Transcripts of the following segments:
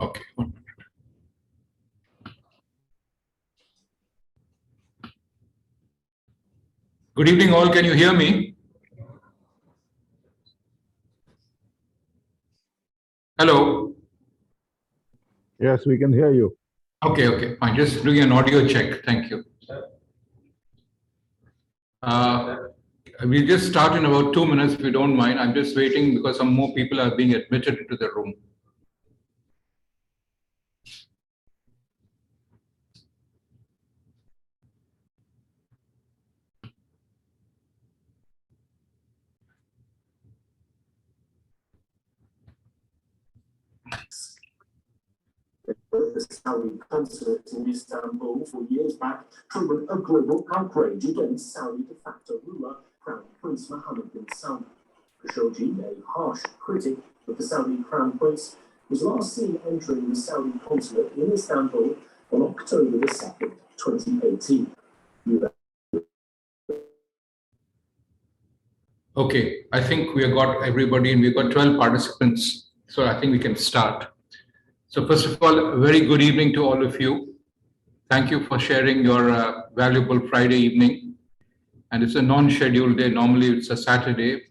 Okay. 1 minute. Good evening, all. Can you hear me? Hello. Yes, we can hear you. Okay, fine. Just doing an audio check. Thank you. We'll just start in about 2 minutes, if you don't mind. I'm just waiting because some more people are being admitted into the room. The Saudi consulate in Istanbul 4 years back triggered a global outrage against Saudi de facto ruler, Crown Prince Mohammed bin Salman. Khashoggi, a harsh critic of the Saudi Crown Prince, was last seen entering the Saudi consulate in Istanbul on October the 2nd, 2018. Okay, I think we have got everybody and we've got 12 participants, so I think we can start. So first of all, a very good evening to all of you. Thank you for sharing your valuable Friday evening. And it's a non-scheduled day. Normally it's a Saturday,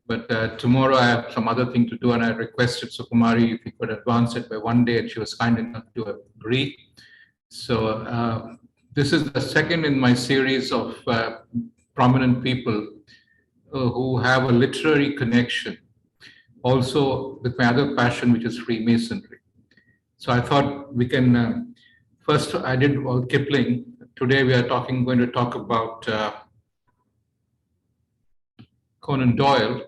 but tomorrow I have some other thing to do, and I requested Sukumari if he could advance it by 1 day, and she was kind enough to agree. So this is the second in my series of prominent people who have a literary connection, also with my other passion, which is Freemasonry. So I thought we can, first I did all Kipling. Today we are going to talk about Conan Doyle,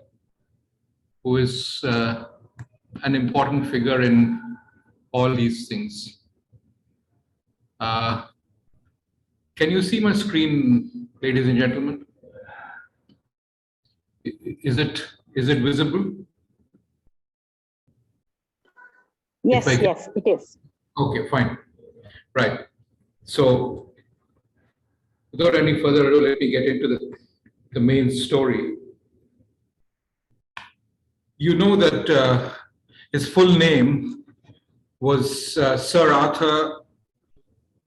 who is an important figure in all these things. Can you see my screen, ladies and gentlemen? Is it visible? Yes, yes, it is. Okay, fine. Right. So without any further ado, let me get into the main story. You know that his full name was Sir Arthur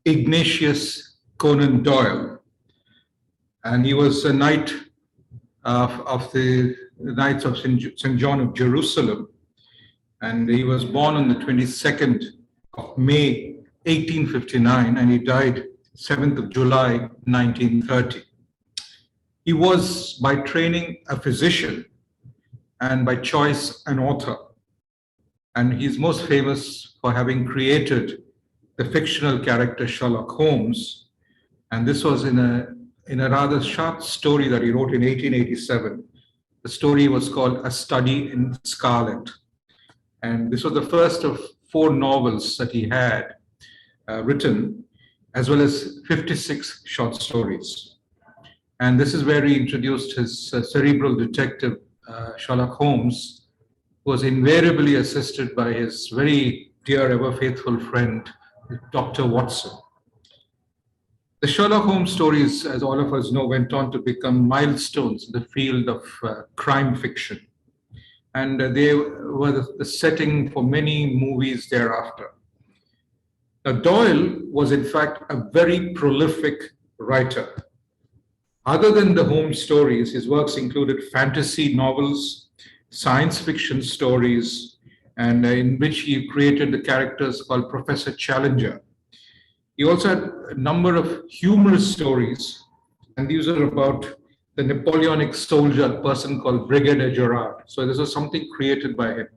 Ignatius Conan Doyle, and he was a knight of the Knights of St. John of Jerusalem, and he was born on the 22nd of May 1859, and he died 7th of July 1930. He was by training a physician and by choice an author, and he's most famous for having created the fictional character Sherlock Holmes, and this was in a rather short story that he wrote in 1887. The story was called A Study in Scarlet, and this was the first of 4 novels that he had written, as well as 56 short stories. And this is where he introduced his cerebral detective, Sherlock Holmes, who was invariably assisted by his very dear, ever faithful friend, Dr. Watson. The Sherlock Holmes stories, as all of us know, went on to become milestones in the field of crime fiction. And they were the setting for many movies thereafter. Now, Doyle was, in fact, a very prolific writer. Other than the Holmes stories, his works included fantasy novels, science fiction stories, and in which he created the characters called Professor Challenger. He also had a number of humorous stories, and these are about the Napoleonic soldier, a person called Brigadier Gerard. So this was something created by him.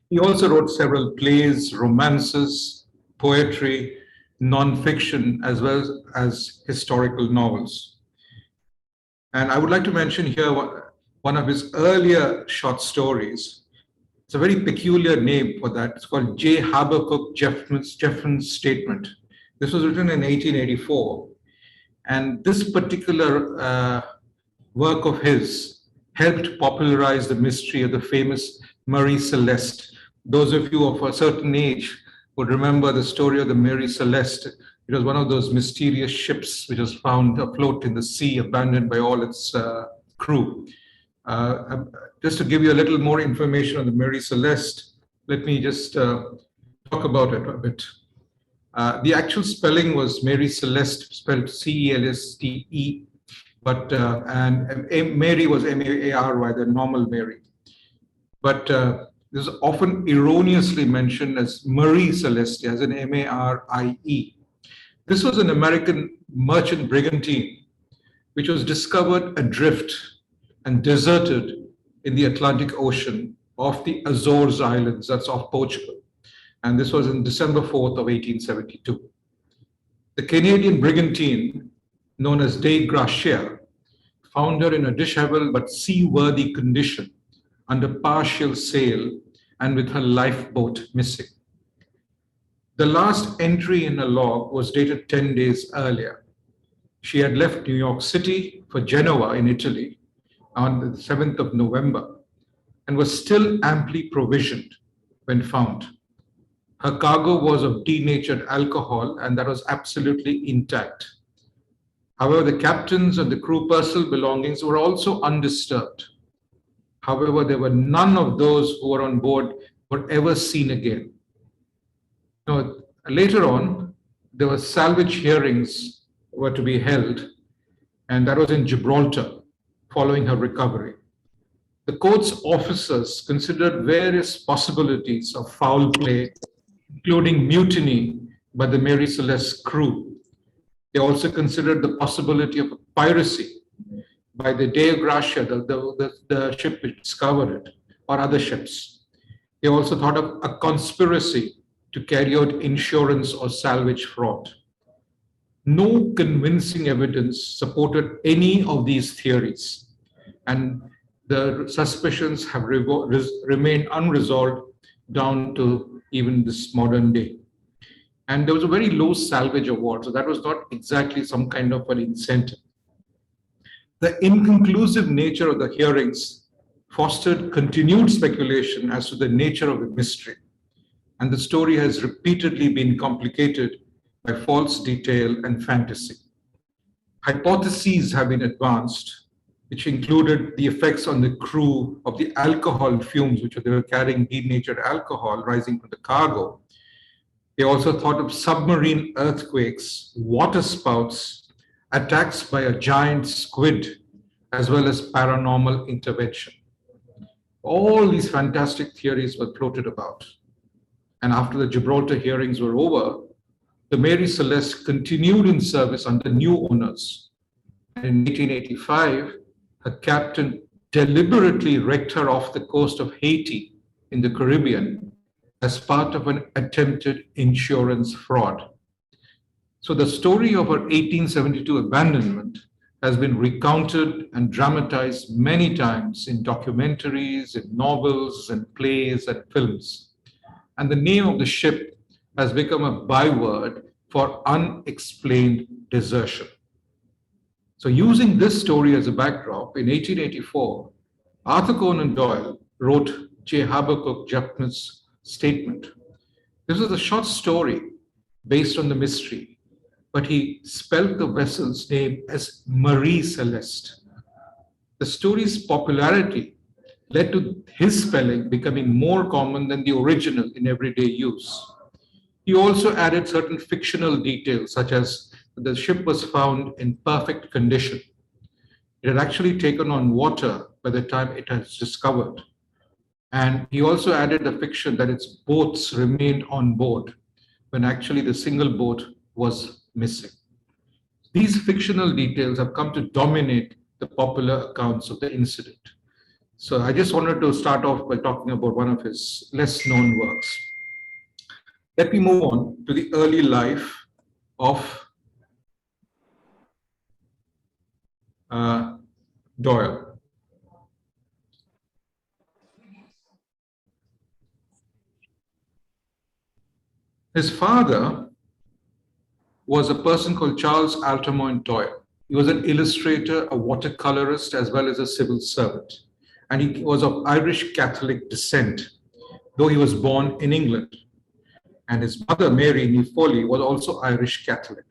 He also wrote several plays, romances, poetry, non-fiction, as well as historical novels. And I would like to mention here one of his earlier short stories. It's a very peculiar name for that. It's called J. Habakkuk Jeffman's Statement. This was written in 1884. And this particular work of his helped popularize the mystery of the famous Marie Celeste. Those of you of a certain age would remember the story of the Mary Celeste. It was one of those mysterious ships which was found afloat in the sea, abandoned by all its crew. Just to give you a little more information on the Mary Celeste, let me just talk about it a bit. The actual spelling was Mary Celeste, spelled Celste, but Mary was Mary, the normal Mary. But this is often erroneously mentioned as Marie Celeste, as in Marie. This was an American merchant brigantine which was discovered adrift and deserted in the Atlantic Ocean off the Azores Islands, that's off Portugal. And this was in December 4th of 1872. The Canadian brigantine, known as De Gracia, found her in a disheveled but seaworthy condition under partial sail and with her lifeboat missing. The last entry in a log was dated 10 days earlier. She had left New York City for Genoa in Italy on the 7th of November and was still amply provisioned when found. Her cargo was of denatured alcohol, and that was absolutely intact. However, the captain's and the crew personal belongings were also undisturbed. However, there were none of those who were on board were ever seen again. Now, later on, there were salvage hearings were to be held, and that was in Gibraltar following her recovery. The court's officers considered various possibilities of foul play, including mutiny by the Mary Celeste's crew. They also considered the possibility of piracy by the De Gracia, the ship which discovered it, or other ships. They also thought of a conspiracy to carry out insurance or salvage fraud. No convincing evidence supported any of these theories, and the suspicions have remained unresolved down to even this modern day. And there was a very low salvage award, so that was not exactly some kind of an incentive. The inconclusive nature of the hearings fostered continued speculation as to the nature of the mystery, and the story has repeatedly been complicated by false detail and fantasy. Hypotheses have been advanced, which included the effects on the crew of the alcohol fumes, which they were carrying denatured alcohol rising from the cargo. They also thought of submarine earthquakes, water spouts, attacks by a giant squid, as well as paranormal intervention. All these fantastic theories were floated about. And after the Gibraltar hearings were over, the Mary Celeste continued in service under new owners. And in 1885, her captain deliberately wrecked her off the coast of Haiti in the Caribbean as part of an attempted insurance fraud. So the story of her 1872 abandonment has been recounted and dramatized many times in documentaries, in novels, and plays and films. And the name of the ship has become a byword for unexplained desertion. So using this story as a backdrop, in 1884, Arthur Conan Doyle wrote J. Habakkuk Jackman's statement. This was a short story based on the mystery, but he spelled the vessel's name as Marie Celeste. The story's popularity led to his spelling becoming more common than the original in everyday use. He also added certain fictional details, such as the ship was found in perfect condition. It had actually taken on water by the time it was discovered. And he also added the fiction that its boats remained on board when actually the single boat was missing. These fictional details have come to dominate the popular accounts of the incident. So I just wanted to start off by talking about one of his less known works. Let me move on to the early life of Doyle. His father was a person called Charles Altamont Doyle. He was an illustrator, a watercolorist, as well as a civil servant. And he was of Irish Catholic descent, though he was born in England. And his mother, Mary Nefoli, was also Irish Catholic.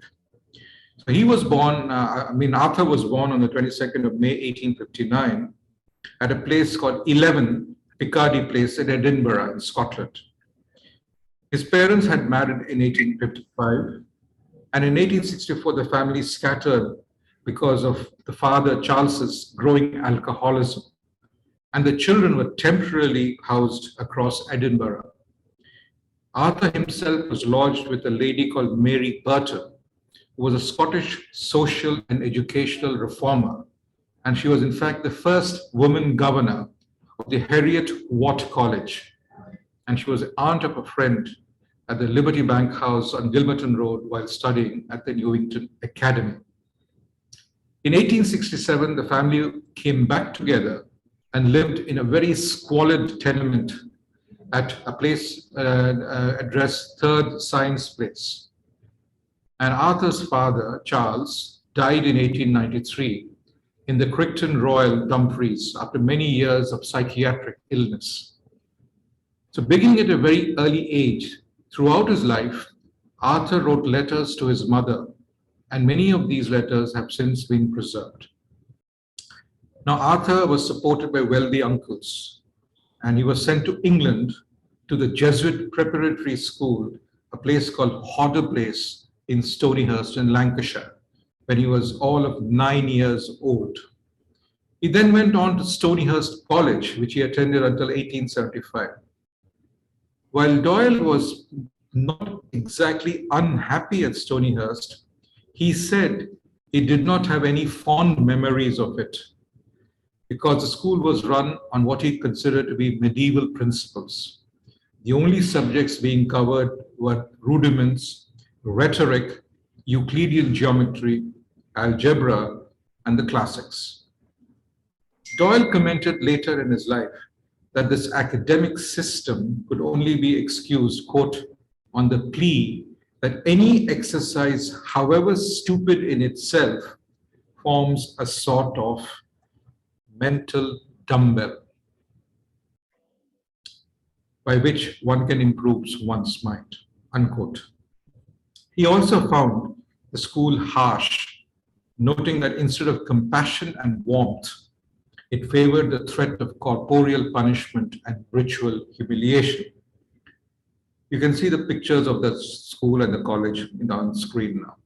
So he was born, Arthur was born on the 22nd of May, 1859. at a place called 11 Picardy Place in Edinburgh in Scotland. His parents had married in 1855, and in 1864 the family scattered because of the father Charles's growing alcoholism, and the children were temporarily housed across Edinburgh. Arthur himself was lodged with a lady called Mary Burton, who was a Scottish social and educational reformer, and she was in fact the first woman governor of the Harriet Watt College, and she was the aunt of a friend at the Liberty Bank House on Gilmerton Road while studying at the Newington Academy. In 1867, the family came back together and lived in a very squalid tenement at a place addressed 3rd Science Place. And Arthur's father, Charles, died in 1893 in the Crichton Royal Dumfries after many years of psychiatric illness. So beginning at a very early age, throughout his life, Arthur wrote letters to his mother, and many of these letters have since been preserved. Now, Arthur was supported by wealthy uncles, and he was sent to England to the Jesuit preparatory school, a place called Hodder Place in Stonyhurst in Lancashire, when he was all of 9 years old. He then went on to Stonyhurst College, which he attended until 1875. While Doyle was not exactly unhappy at Stonyhurst, he said he did not have any fond memories of it because the school was run on what he considered to be medieval principles. The only subjects being covered were rudiments, rhetoric, Euclidean geometry, algebra, and the classics. Doyle commented later in his life that this academic system could only be excused, quote, on the plea that any exercise, however stupid in itself, forms a sort of mental dumbbell by which one can improve one's mind, unquote. He also found the school harsh, noting that instead of compassion and warmth, it favored the threat of corporeal punishment and ritual humiliation. You can see the pictures of the school and the college on screen now.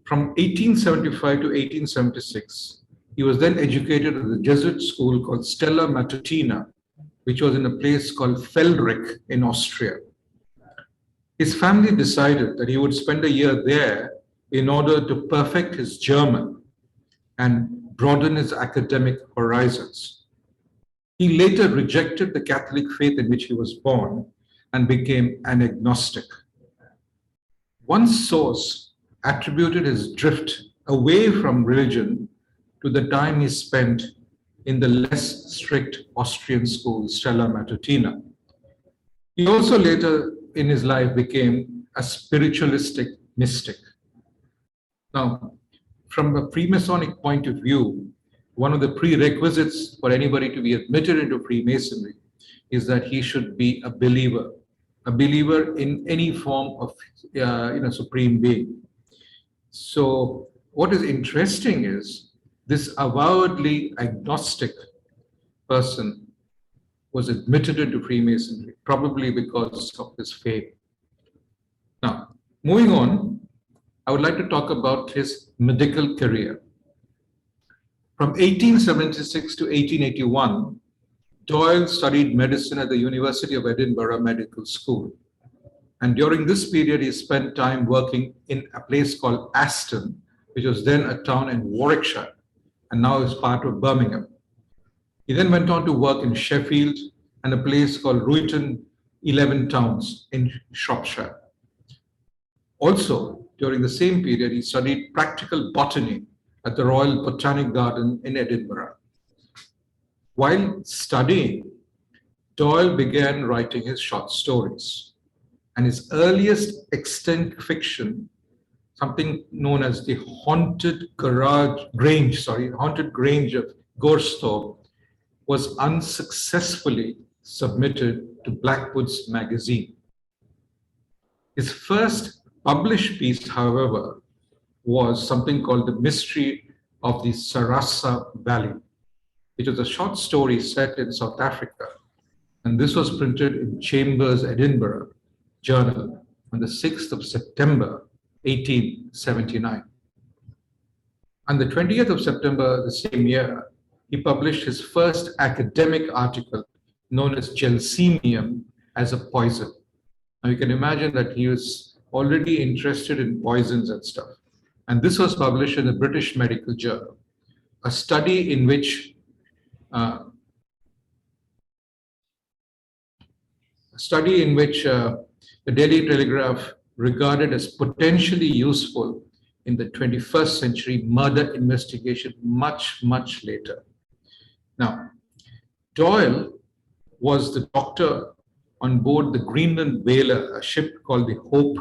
From 1875 to 1876, he was then educated at the Jesuit school called Stella Matutina, which was in a place called Feldrich in Austria. His family decided that he would spend a year there in order to perfect his German and broaden his academic horizons. He later rejected the Catholic faith in which he was born and became an agnostic. One source attributed his drift away from religion to the time he spent in the less strict Austrian school, Stella Matutina. He also later in his life became a spiritualistic mystic. Now, from a Freemasonic point of view, one of the prerequisites for anybody to be admitted into Freemasonry is that he should be a believer in any form of supreme being. So what is interesting is this avowedly agnostic person was admitted into Freemasonry, probably because of his faith. Now, moving on, I would like to talk about his medical career. From 1876 to 1881, Doyle studied medicine at the University of Edinburgh Medical School. And during this period, he spent time working in a place called Aston, which was then a town in Warwickshire, and now is part of Birmingham. He then went on to work in Sheffield and a place called Ruiton 11 Towns in Shropshire. Also, during the same period, he studied practical botany at the Royal Botanic Garden in Edinburgh. While studying, Doyle began writing his short stories. And his earliest extant fiction, something known as the Haunted Grange of Goresthorpe, was unsuccessfully submitted to Blackwood's magazine. His first published piece, however, was something called The Mystery of the Sarassa Valley, which was a short story set in South Africa. And this was printed in Chambers, Edinburgh Journal on the 6th of September, 1879. On the 20th of September the same year, he published his first academic article known as Gelsemium as a poison. Now you can imagine that he was already interested in poisons and stuff. And this was published in the British Medical Journal, a study in which the Daily Telegraph regarded as potentially useful in the 21st century murder investigation much, much later. Now, Doyle was the doctor on board the Greenland whaler, a ship called the Hope,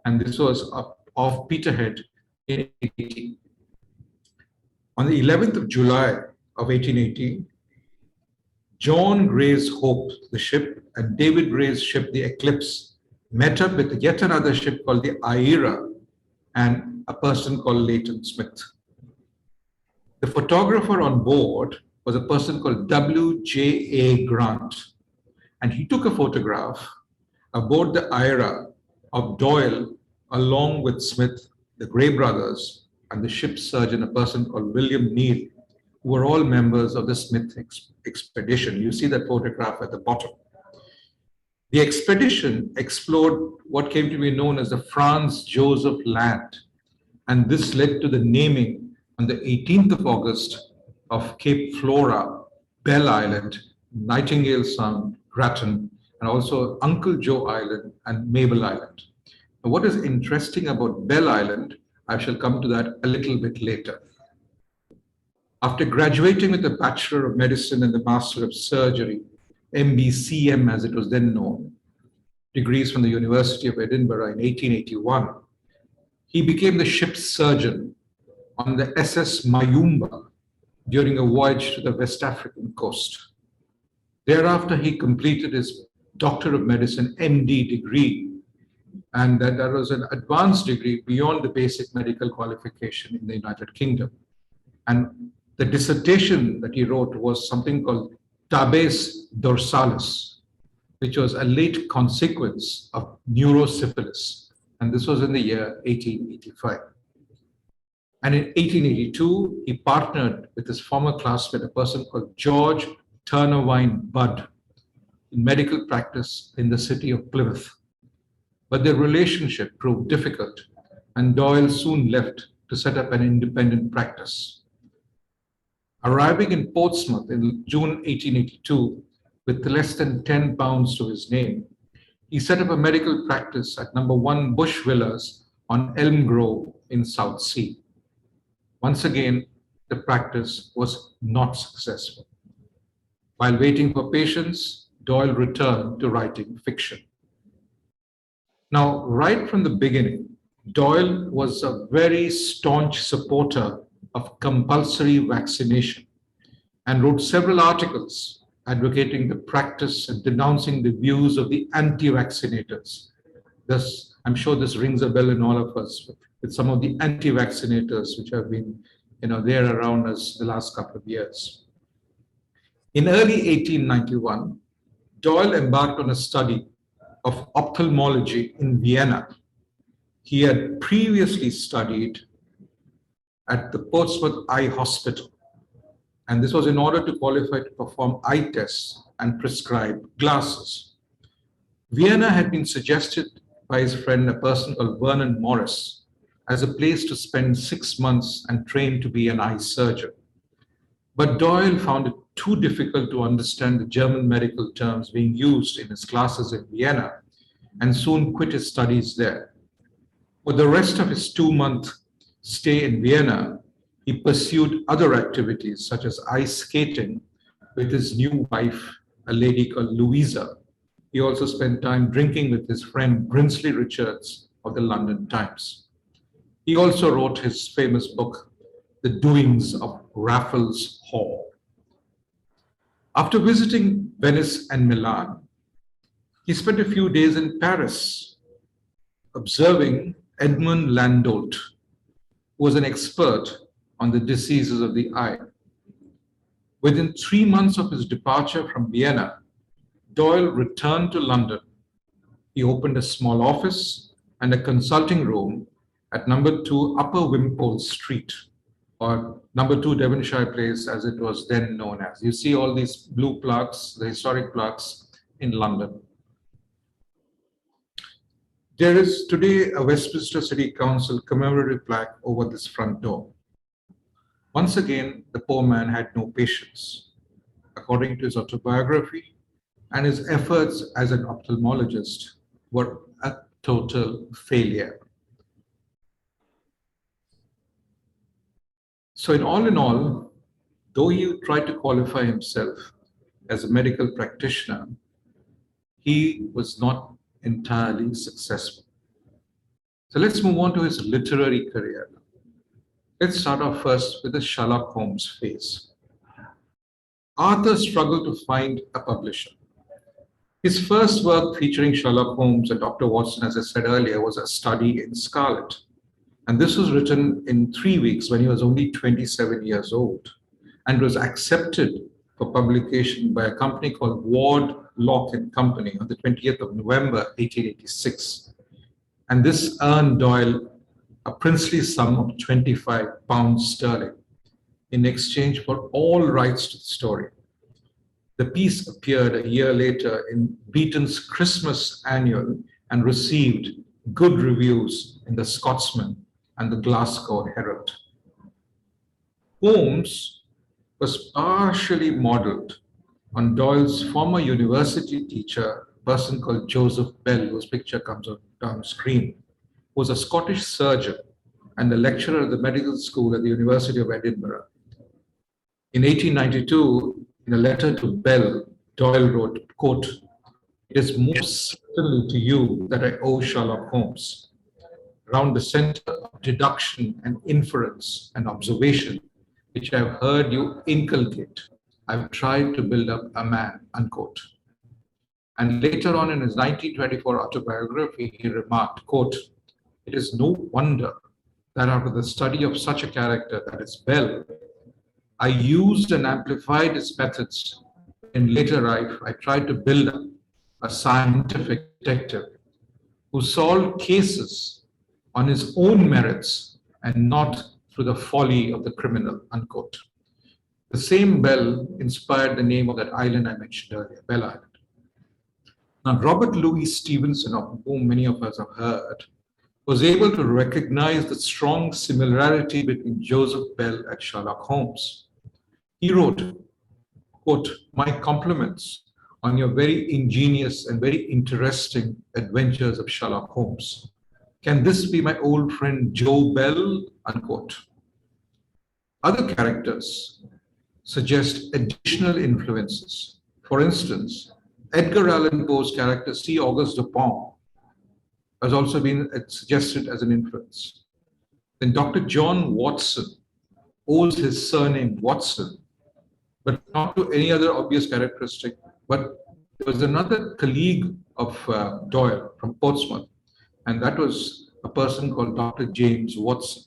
and this was off Peterhead in 1818. On the 11th of July of 1818, John Gray's Hope, the ship, and David Gray's ship, the Eclipse, met up with yet another ship called the Aira and a person called Leighton Smith. The photographer on board was a person called W.J.A. Grant, and he took a photograph aboard the Aira of Doyle along with Smith, the Gray brothers, and the ship's surgeon, a person called William Neal, who were all members of the Smith expedition. You see that photograph at the bottom. The expedition explored what came to be known as the Franz Joseph Land, and this led to the naming on the 18th of August of Cape Flora, Bell Island, Nightingale Sound, Grattan, and also Uncle Joe Island and Mabel Island. Now, what is interesting about Bell Island, I shall come to that a little bit later. After graduating with a Bachelor of Medicine and the Master of Surgery, MBCM as it was then known, degrees from the University of Edinburgh in 1881, he became the ship's surgeon on the SS Mayumba during a voyage to the West African coast. Thereafter, he completed his Doctor of Medicine, MD degree, and that was an advanced degree beyond the basic medical qualification in the United Kingdom. And the dissertation that he wrote was something called Tabes dorsalis, which was a late consequence of neurosyphilis. And this was in the year 1885. And in 1882, he partnered with his former classmate, a person called George Turnawine Budd, in medical practice in the city of Plymouth. But their relationship proved difficult, and Doyle soon left to set up an independent practice. Arriving in Portsmouth in June 1882 with less than 10 pounds to his name, he set up a medical practice at number 1 Bush Villas on Elm Grove in South Sea. Once again, the practice was not successful. While waiting for patients, Doyle returned to writing fiction. Now, right from the beginning, Doyle was a very staunch supporter of compulsory vaccination and wrote several articles advocating the practice and denouncing the views of the anti-vaccinators. Thus, I'm sure this rings a bell in all of us with some of the anti-vaccinators which have been there around us the last couple of years. In early 1891, Doyle embarked on a study of ophthalmology in Vienna. He had previously studied at the Portsmouth Eye Hospital, and this was in order to qualify to perform eye tests and prescribe glasses. Vienna had been suggested by his friend, a person called Vernon Morris, as a place to spend 6 months and train to be an eye surgeon. But Doyle found it too difficult to understand the German medical terms being used in his classes in Vienna, and soon quit his studies there. For the rest of his 2-month stay in Vienna, he pursued other activities such as ice skating with his new wife, a lady called Louisa. He also spent time drinking with his friend Brinsley Richards of the London Times. He also wrote his famous book, The Doings of Raffles Hall. After visiting Venice and Milan, he spent a few days in Paris, observing Edmond Landolt, who was an expert on the diseases of the eye. Within 3 months of his departure from Vienna, Doyle returned to London. He opened a small office and a consulting room at number 2 Upper Wimpole Street, or number 2 Devonshire Place, as it was then known as. You see all these blue plaques, the historic plaques in London. There is today a Westminster City Council commemorative plaque over this front door. Once again, the poor man had no patience. According to his autobiography, and his efforts as an ophthalmologist were a total failure. So in all, though he tried to qualify himself as a medical practitioner, he was not entirely successful. So let's move on to his literary career. Let's start off first with the Sherlock Holmes phase. Arthur struggled to find a publisher. His first work featuring Sherlock Holmes and Dr. Watson, as I said earlier, was A Study in Scarlet. And this was written in 3 weeks when he was only 27 years old, and was accepted for publication by a company called Ward, Lock and Company on the 20th of November, 1886. And this earned Doyle a princely sum of £25 in exchange for all rights to the story. The piece appeared a year later in Beaton's Christmas Annual and received good reviews in the Scotsman and the Glasgow Herald. Holmes was partially modeled on Doyle's former university teacher, a person called Joseph Bell, whose picture comes on screen, who was a Scottish surgeon and a lecturer at the medical school at the University of Edinburgh. In 1892, in a letter to Bell, Doyle wrote, quote, "It is most certainly to you that I owe Sherlock Holmes. Round the center of deduction and inference and observation, which I have heard you inculcate, I have tried to build up a man," unquote. And later on in his 1924 autobiography, he remarked, quote, "It is no wonder that after the study of such a character, that is Bell, I used and amplified his methods. In later life, I tried to build up a scientific detective who solved cases on his own merits and not through the folly of the criminal," unquote. The same Bell inspired the name of that island I mentioned earlier, Bell Island. Now, Robert Louis Stevenson, of whom many of us have heard, was able to recognize the strong similarity between Joseph Bell and Sherlock Holmes. He wrote, quote, "My compliments on your very ingenious and very interesting adventures of Sherlock Holmes. Can this be my old friend Joe Bell?" unquote. Other characters suggest additional influences. For instance, Edgar Allan Poe's character C. Auguste Dupont has also been suggested as an influence. Then Dr. John Watson owes his surname Watson, but not to any other obvious characteristic. But there was another colleague of Doyle from Portsmouth, and that was a person called Dr. James Watson.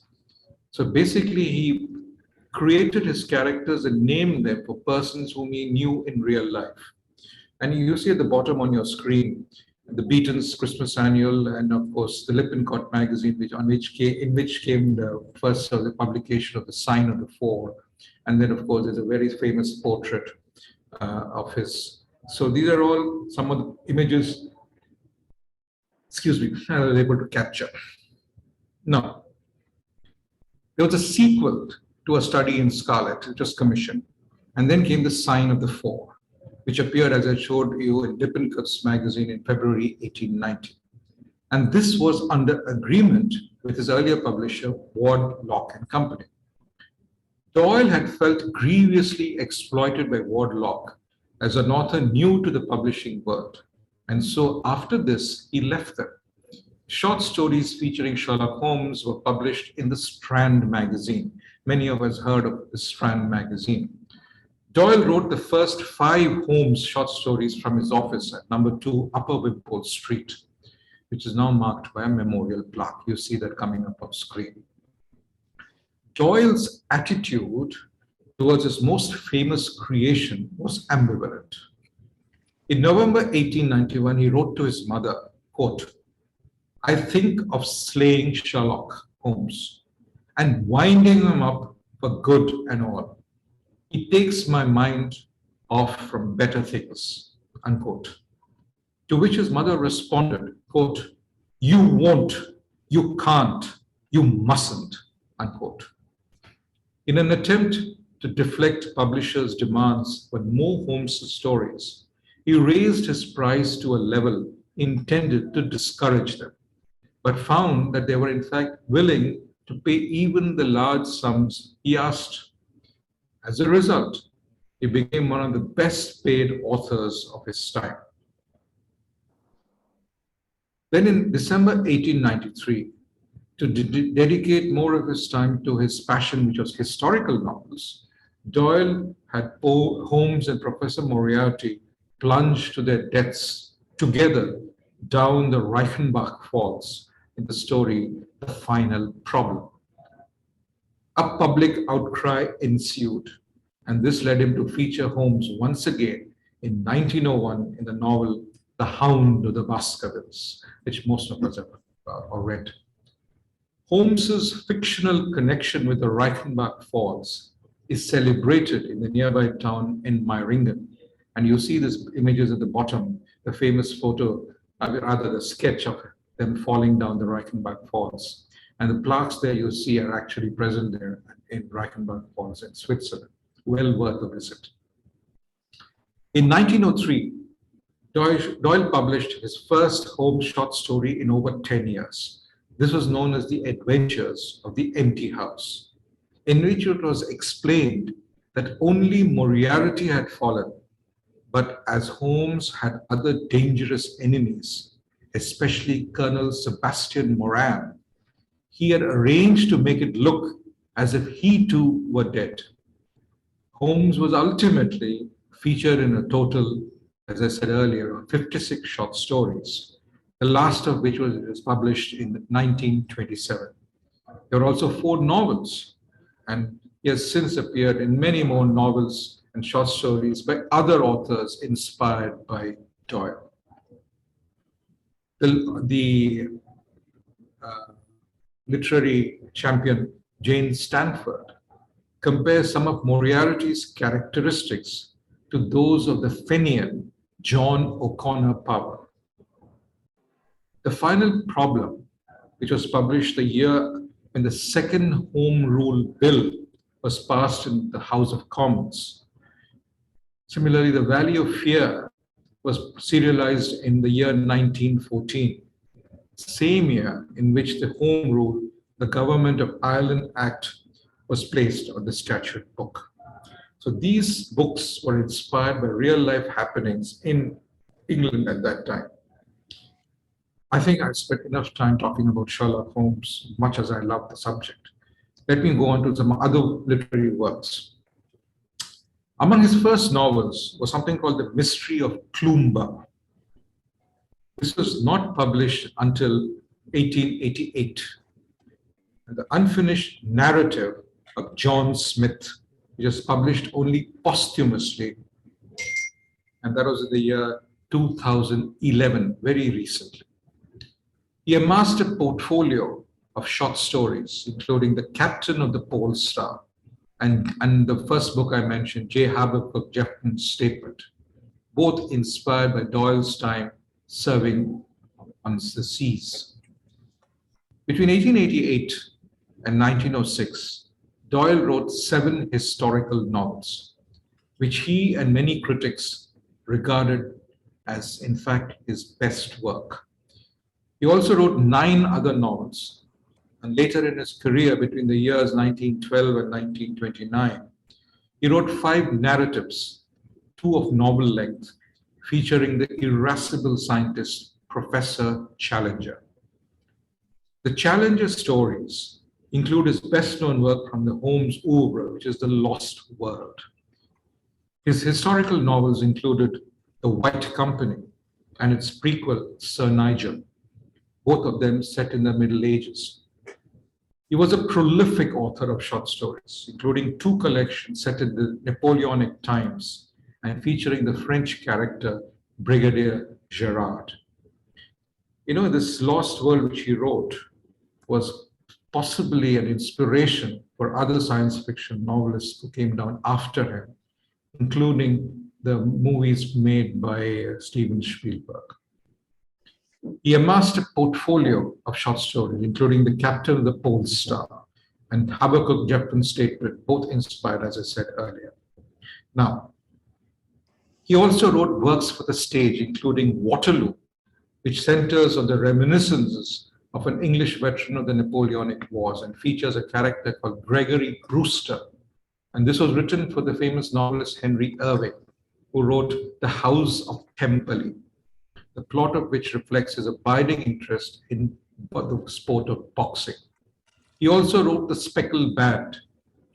So basically, he created his characters and named them for persons whom he knew in real life. And you see at the bottom on your screen, the Beaton's Christmas Annual, and of course the Lippincott magazine, in which came the first the publication of the Sign of the Four. And then, of course, there's a very famous portrait of his. So these are all some of the images, I was able to capture. Now, there was a sequel to A Study in Scarlet, which was commissioned. And then came the Sign of the Four, which appeared, as I showed you, in Lippincott's magazine in February 1890. And this was under agreement with his earlier publisher, Ward, Lock and Company. Doyle had felt grievously exploited by Ward Lock as an author new to the publishing world. And so after this, he left them. Short stories featuring Sherlock Holmes were published in the Strand magazine. Many of us heard of the Strand magazine. Doyle wrote the first 5 Holmes short stories from his office at number 2 Upper Wimpole Street, which is now marked by a memorial plaque. You see that coming up on screen. Doyle's attitude towards his most famous creation was ambivalent. In November 1891, he wrote to his mother, quote, "I think of slaying Sherlock Holmes and winding him up for good and all. He takes my mind off from better things," unquote. To which his mother responded, quote, "You won't, you can't, you mustn't," unquote. In an attempt to deflect publishers' demands for more Holmes stories, he raised his price to a level intended to discourage them, but found that they were in fact willing to pay even the large sums he asked. As a result, he became one of the best paid authors of his time. Then in December 1893, to dedicate more of his time to his passion, which was historical novels, Doyle had Holmes and Professor Moriarty plunge to their deaths together down the Reichenbach Falls in the story The Final Problem. A public outcry ensued, and this led him to feature Holmes once again in 1901 in the novel The Hound of the Baskervilles, which most of us have read. Holmes's fictional connection with the Reichenbach Falls is celebrated in the nearby town in Meiringen. And you see these images at the bottom, the famous photo, rather the sketch of them falling down the Reichenbach Falls. And the plaques there you see are actually present there in Reichenbach Falls in Switzerland. Well worth a visit. In 1903, Doyle published his first Holmes short story in over 10 years. This was known as The Adventures of the Empty House, in which it was explained that only Moriarty had fallen, but as Holmes had other dangerous enemies, especially Colonel Sebastian Moran, he had arranged to make it look as if he too were dead. Holmes was ultimately featured in a total, as I said earlier, of 56 short stories, the last of which was published in 1927. There were also 4 novels, and he has since appeared in many more novels and short stories by other authors inspired by Doyle. The literary champion Jane Stanford compares some of Moriarty's characteristics to those of the Fenian John O'Connor Power. The Final Problem, which was published the year when the second Home Rule Bill was passed in the House of Commons. Similarly, The Valley of Fear was serialized in the year 1914, same year in which the Home Rule, the Government of Ireland Act, was placed on the statute book. So these books were inspired by real life happenings in England at that time. I think I spent enough time talking about Sherlock Holmes, much as I love the subject. Let me go on to some other literary works. Among his first novels was something called The Mystery of Cloomber. This was not published until 1888. And the unfinished narrative of John Smith, which was published only posthumously, and that was in the year 2011, very recently. He amassed a portfolio of short stories, including The Captain of the Pole Star and the first book I mentioned, J. Habakkuk Jeffman's Statement, both inspired by Doyle's time serving on the seas. Between 1888 and 1906, Doyle wrote 7 historical novels, which he and many critics regarded as, in fact, his best work. He also wrote 9 other novels, and later in his career, between the years 1912 and 1929, he wrote 5 narratives, 2 of novel length, featuring the irascible scientist, Professor Challenger. The Challenger stories include his best-known work from the Holmes oeuvre, which is The Lost World. His historical novels included The White Company and its prequel, Sir Nigel, both of them set in the Middle Ages. He was a prolific author of short stories, including 2 collections set in the Napoleonic times and featuring the French character Brigadier Gerard. You know, this Lost World which he wrote was possibly an inspiration for other science fiction novelists who came down after him, including the movies made by Steven Spielberg. He amassed a portfolio of short stories, including The Captain of the Pole Star and Habakkuk Jepton's Statement, both inspired, as I said earlier. Now, he also wrote works for the stage, including Waterloo, which centers on the reminiscences of an English veteran of the Napoleonic Wars and features a character called Gregory Brewster. And this was written for the famous novelist Henry Irving, who wrote The House of Temperley, the plot of which reflects his abiding interest in the sport of boxing. He also wrote The Speckled Band,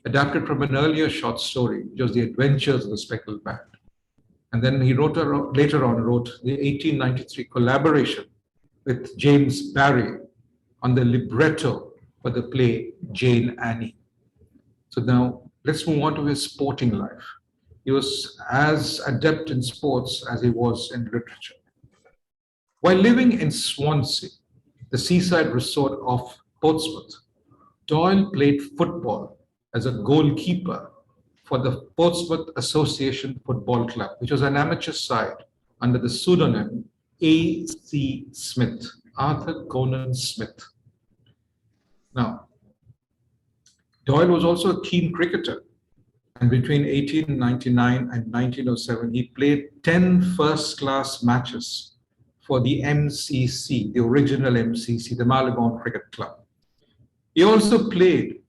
adapted from an earlier short story, which was The Adventures of the Speckled Band. And then he later on wrote the 1893 collaboration with James Barrie on the libretto for the play Jane Annie. So now let's move on to his sporting life. He was as adept in sports as he was in literature. While living in Swansea, the seaside resort of Portsmouth, Doyle played football as a goalkeeper for the Portsmouth Association Football Club, which was an amateur side under the pseudonym A.C. Smith, Arthur Conan Smith. Now, Doyle was also a keen cricketer, and between 1899 and 1907, he played 10 first-class matches for the MCC, the original MCC, the Marylebone Cricket Club. He also played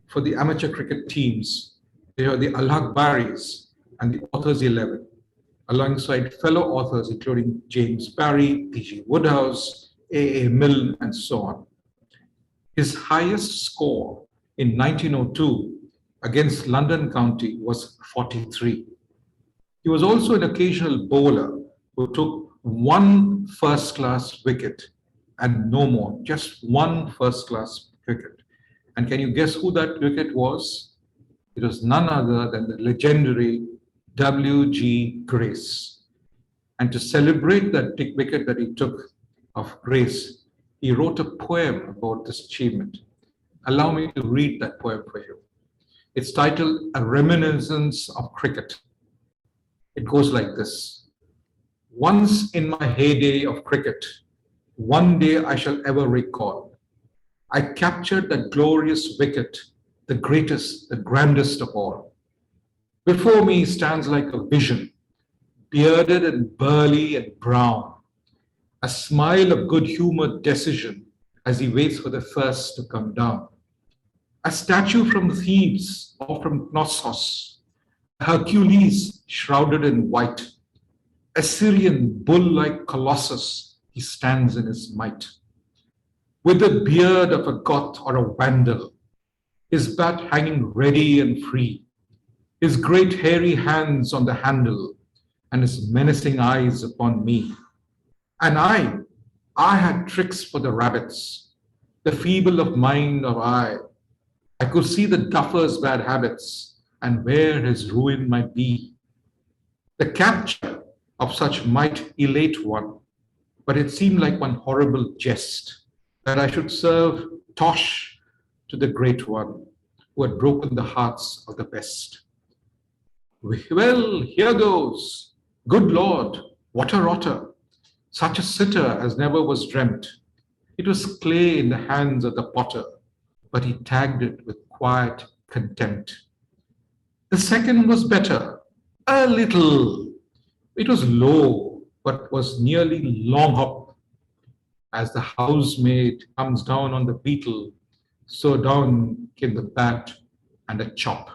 for the amateur cricket teams, the Al-Akbaris and the Authors 11, alongside fellow authors including James Barrie, P.G. Wodehouse, A.A. Milne, and so on. His highest score in 1902 against London County was 43. He was also an occasional bowler who took 1 first-class wicket and no more, just 1 first-class wicket. And can you guess who that wicket was? It was none other than the legendary W.G. Grace. And to celebrate that wicket that he took of Grace, he wrote a poem about this achievement. Allow me to read that poem for you. It's titled A Reminiscence of Cricket. It goes like this. Once in my heyday of cricket, one day I shall ever recall, I captured that glorious wicket, the greatest, the grandest of all. Before me stands like a vision, bearded and burly and brown, a smile of good-humored decision as he waits for the first to come down. A statue from Thebes or from Knossos, Hercules shrouded in white, a Syrian bull-like colossus, he stands in his might. With the beard of a Goth or a Vandal, his bat hanging ready and free, his great hairy hands on the handle, and his menacing eyes upon me. And I had tricks for the rabbits, the feeble of mind of I could see the duffer's bad habits and where his ruin might be. The capture of such might elate one, but it seemed like one horrible jest that I should serve tosh to the great one who had broken the hearts of the best. Well, here goes. Good Lord, what a rotter. Such a sitter as never was dreamt. It was clay in the hands of the potter, but he tagged it with quiet contempt. The second was better, a little. It was low, but was nearly long hop. As the housemaid comes down on the beetle, so down came the bat and a chop.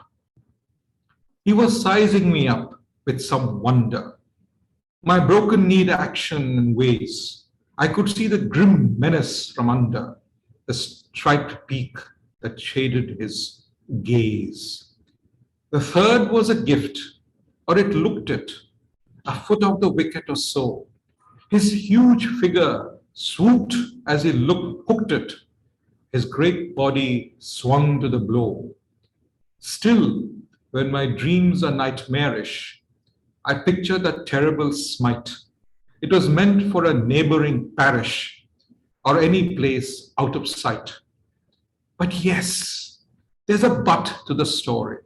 He was sizing me up with some wonder. My broken-kneed action and ways, I could see the grim menace from under, the striped beak that shaded his gaze. The third was a gift, or it looked it, a foot off the wicket or so. His huge figure swooped as he hooked it, His great body swung to the blow. Still, when my dreams are nightmarish, I picture that terrible smite. It was meant for a neighboring parish or any place out of sight. But yes, there's a but to the story.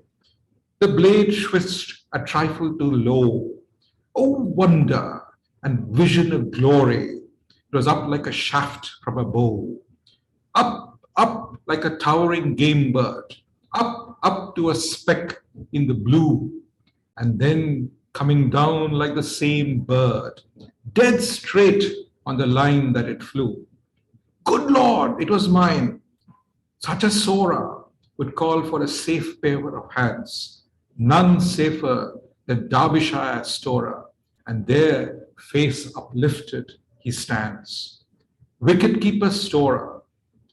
The blade twists a trifle too low. Oh, wonder and vision of glory! It was up like a shaft from a bow. Up like a towering game bird. Up to a speck in the blue. And then coming down like the same bird, dead straight on the line that it flew. Good Lord, it was mine. Such a Sora would call for a safe pair of hands, none safer than Derbyshire Storer, and there, face uplifted, he stands. Wicket keeper Storer,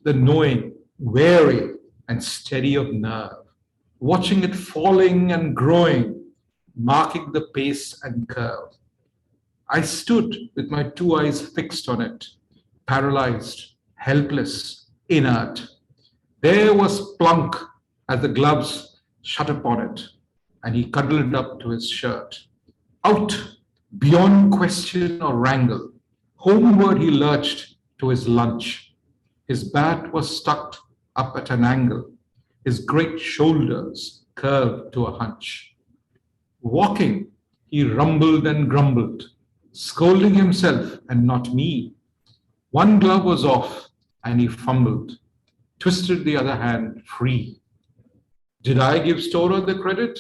the knowing, wary, and steady of nerve, watching it falling and growing, marking the pace and curve. I stood with my two eyes fixed on it, paralyzed, helpless, inert. There was Plunk as the gloves shut upon it, and he cuddled up to his shirt. Out, beyond question or wrangle, homeward he lurched to his lunch. His bat was stuck up at an angle, his great shoulders curved to a hunch. Walking, he rumbled and grumbled, scolding himself and not me. One glove was off, and he fumbled, twisted the other hand free. Did I give Storer the credit?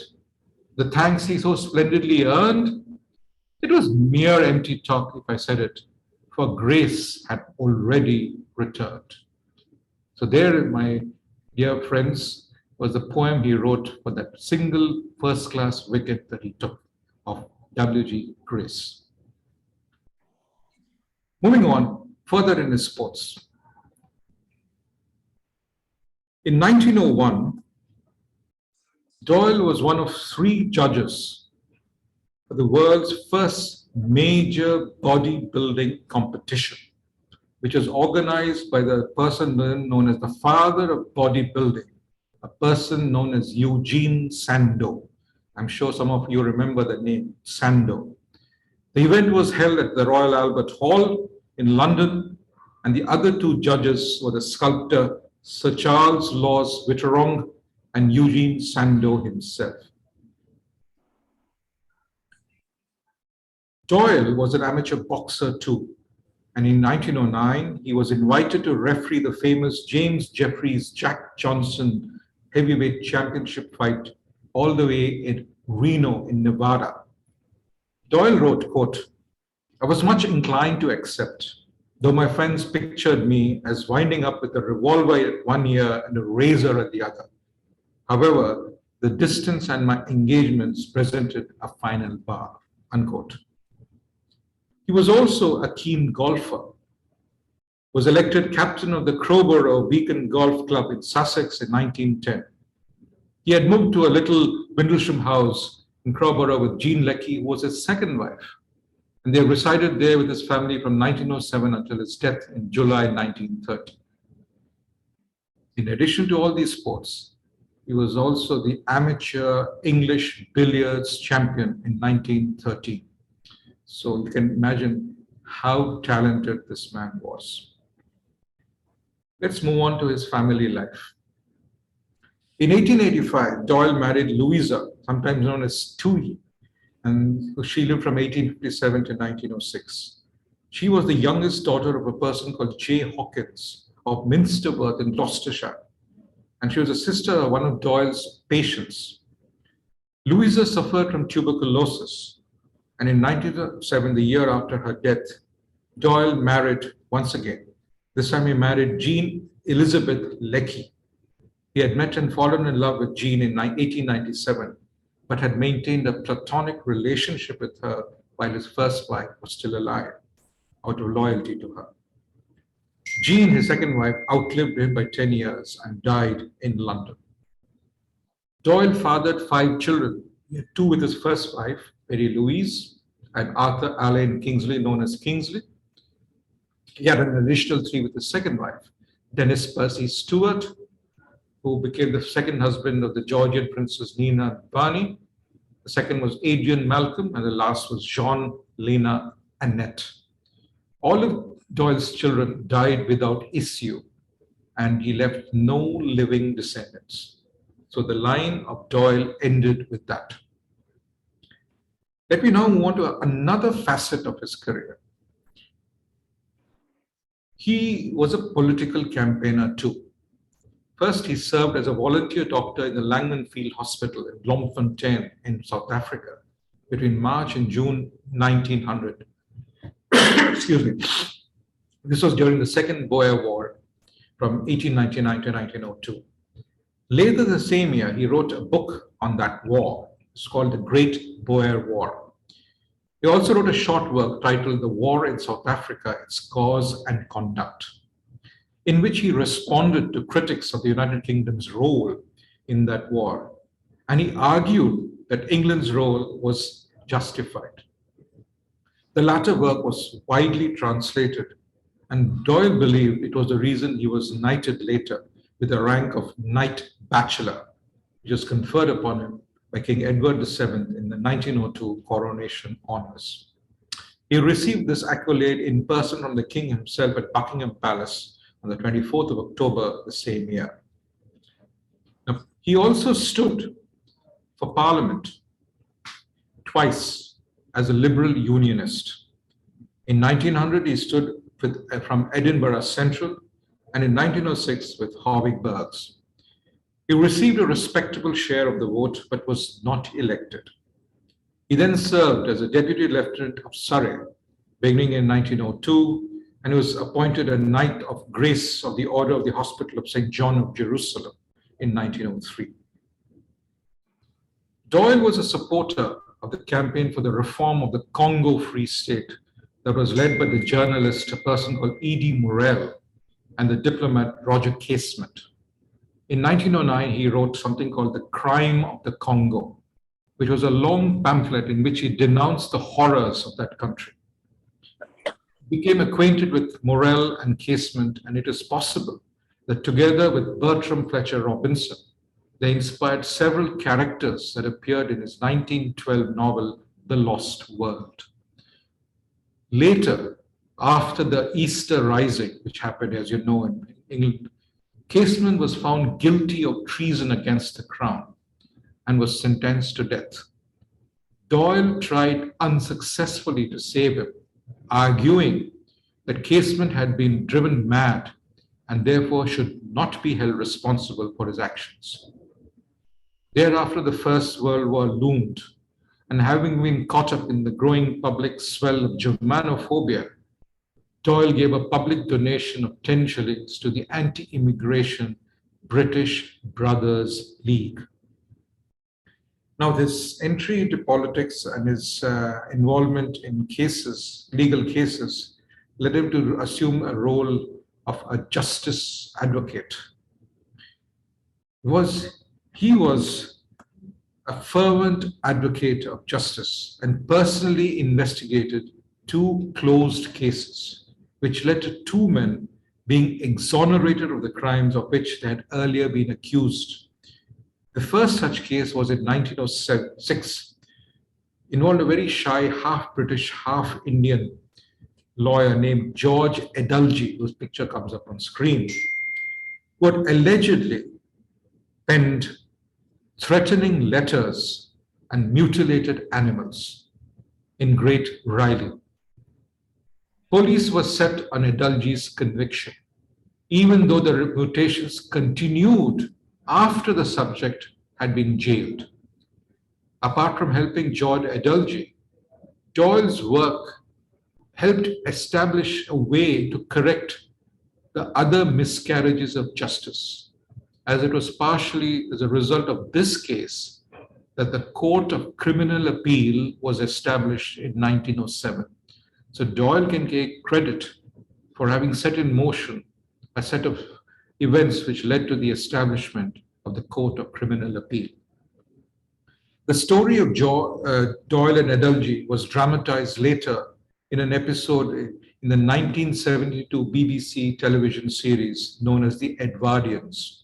The thanks he so splendidly earned? It was mere empty talk if I said it, for grace had already returned. So there, my dear friends, was the poem he wrote for that single first-class wicket that he took of W.G. Grace. Moving on, further in his sports. In 1901, Doyle was one of 3 judges for the world's first major bodybuilding competition, which was organized by the person known as the father of bodybuilding, a person known as Eugene Sandow. I'm sure some of you remember the name Sandow. The event was held at the Royal Albert Hall in London, and the other 2 judges were the sculptor Sir Charles Laws Witterong and Eugene Sandow himself. Doyle was an amateur boxer too, and in 1909 he was invited to referee the famous James Jeffries Jack Johnson heavyweight championship fight all the way in Reno in Nevada. Doyle wrote, quote, "I was much inclined to accept, though my friends pictured me as winding up with a revolver at one ear and a razor at the other. However, the distance and my engagements presented a final bar," unquote. He was also a keen golfer, was elected captain of the Crowborough Beacon Golf Club in Sussex in 1910. He had moved to a little Windlesham house in Crowborough with Jean Leckie, who was his second wife, and they resided there with his family from 1907 until his death in July 1930. In addition to all these sports, he was also the amateur English billiards champion in 1913. So you can imagine how talented this man was. Let's move on to his family life. In 1885, Doyle married Louisa, sometimes known as Tui, and she lived from 1857 to 1906. She was the youngest daughter of a person called J. Hawkins of Minsterworth in Gloucestershire, and she was a sister of one of Doyle's patients. Louisa suffered from tuberculosis, and in 1907, the year after her death, Doyle married once again. This time he married Jean Elizabeth Leckie. He had met and fallen in love with Jean in 1897, but had maintained a platonic relationship with her while his first wife was still alive, out of loyalty to her. Jean, his second wife, outlived him by 10 years and died in London. Doyle fathered 5 children. He had 2 with his first wife, Mary Louise, and Arthur Allen Kingsley, known as Kingsley. He had an additional 3 with his second wife, Dennis Percy Stewart, who became the second husband of the Georgian Princess Nina Bani. The second was Adrian Malcolm, and the last was Jean Lena Annette. All of Doyle's children died without issue, and he left no living descendants. So the line of Doyle ended with that. Let me now move on to another facet of his career. He was a political campaigner too. First, he served as a volunteer doctor in the Langman Field Hospital in Bloemfontein in South Africa between March and June 1900. Excuse me. This was during the Second Boer War from 1899 to 1902. Later the same year, he wrote a book on that war. It's called The Great Boer War. He also wrote a short work titled The War in South Africa, Its Cause and Conduct, in which he responded to critics of the United Kingdom's role in that war. And he argued that England's role was justified. The latter work was widely translated, and Doyle believed it was the reason he was knighted later with the rank of Knight Bachelor, which was conferred upon him by King Edward VII in the 1902 coronation honors. He received this accolade in person from the king himself at Buckingham Palace on the 24th of October the same year. Now, he also stood for Parliament twice as a Liberal Unionist. In 1900, he stood from Edinburgh Central, and in 1906 with Harvey Burghs. He received a respectable share of the vote, but was not elected. He then served as a Deputy Lieutenant of Surrey, beginning in 1902, and he was appointed a Knight of Grace of the Order of the Hospital of St. John of Jerusalem in 1903. Doyle was a supporter of the campaign for the reform of the Congo Free State that was led by the journalist, a person called E.D. Morel, and the diplomat Roger Casement. In 1909, he wrote something called The Crime of the Congo, which was a long pamphlet in which he denounced the horrors of that country. He became acquainted with Morel and Casement, and it is possible that together with Bertram Fletcher Robinson, they inspired several characters that appeared in his 1912 novel, The Lost World. Later, after the Easter Rising, which happened, as you know, in England, Casement was found guilty of treason against the crown and was sentenced to death. Doyle tried unsuccessfully to save him, arguing that Casement had been driven mad and therefore should not be held responsible for his actions. Thereafter, the First World War loomed, and having been caught up in the growing public swell of Germanophobia, Doyle gave a public donation of 10 shillings to the anti-immigration British Brothers League. Now, this entry into politics and his involvement in cases, legal cases, led him to assume a role of a justice advocate. He was a fervent advocate of justice and personally investigated 2 closed cases, which led to 2 men being exonerated of the crimes of which they had earlier been accused. The first such case was in 1906, involved a very shy, half-British, half-Indian lawyer named George Edulji, whose picture comes up on screen, who had allegedly penned threatening letters and mutilated animals in Great Raleigh. Police were set on Edulji's conviction, even though the mutations continued after the subject had been jailed. Apart from helping George Edulji, Doyle's work helped establish a way to correct the other miscarriages of justice, as it was partially as a result of this case that the Court of Criminal Appeal was established in 1907. So Doyle can take credit for having set in motion a set of events which led to the establishment of the Court of Criminal Appeal. The story of Doyle and Edulji was dramatized later in an episode in the 1972 BBC television series known as The Edwardians.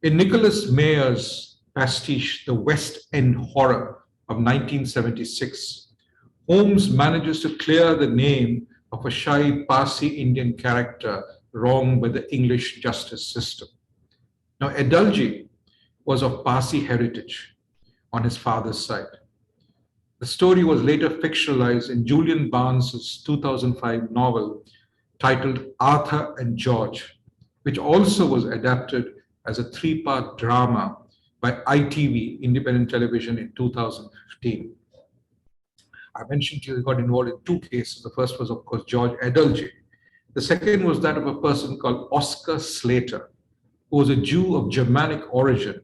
In Nicholas Mayer's pastiche, The West End Horror of 1976, Holmes manages to clear the name of a shy Parsi Indian character wronged by the English justice system. Now, Edulji was of Parsi heritage on his father's side. The story was later fictionalized in Julian Barnes's 2005 novel titled Arthur and George, which also was adapted as a three-part drama by ITV, Independent Television, in 2015. I mentioned he got involved in two cases. The first was, of course, George Edulji. The second was that of a person called Oscar Slater, who was a Jew of Germanic origin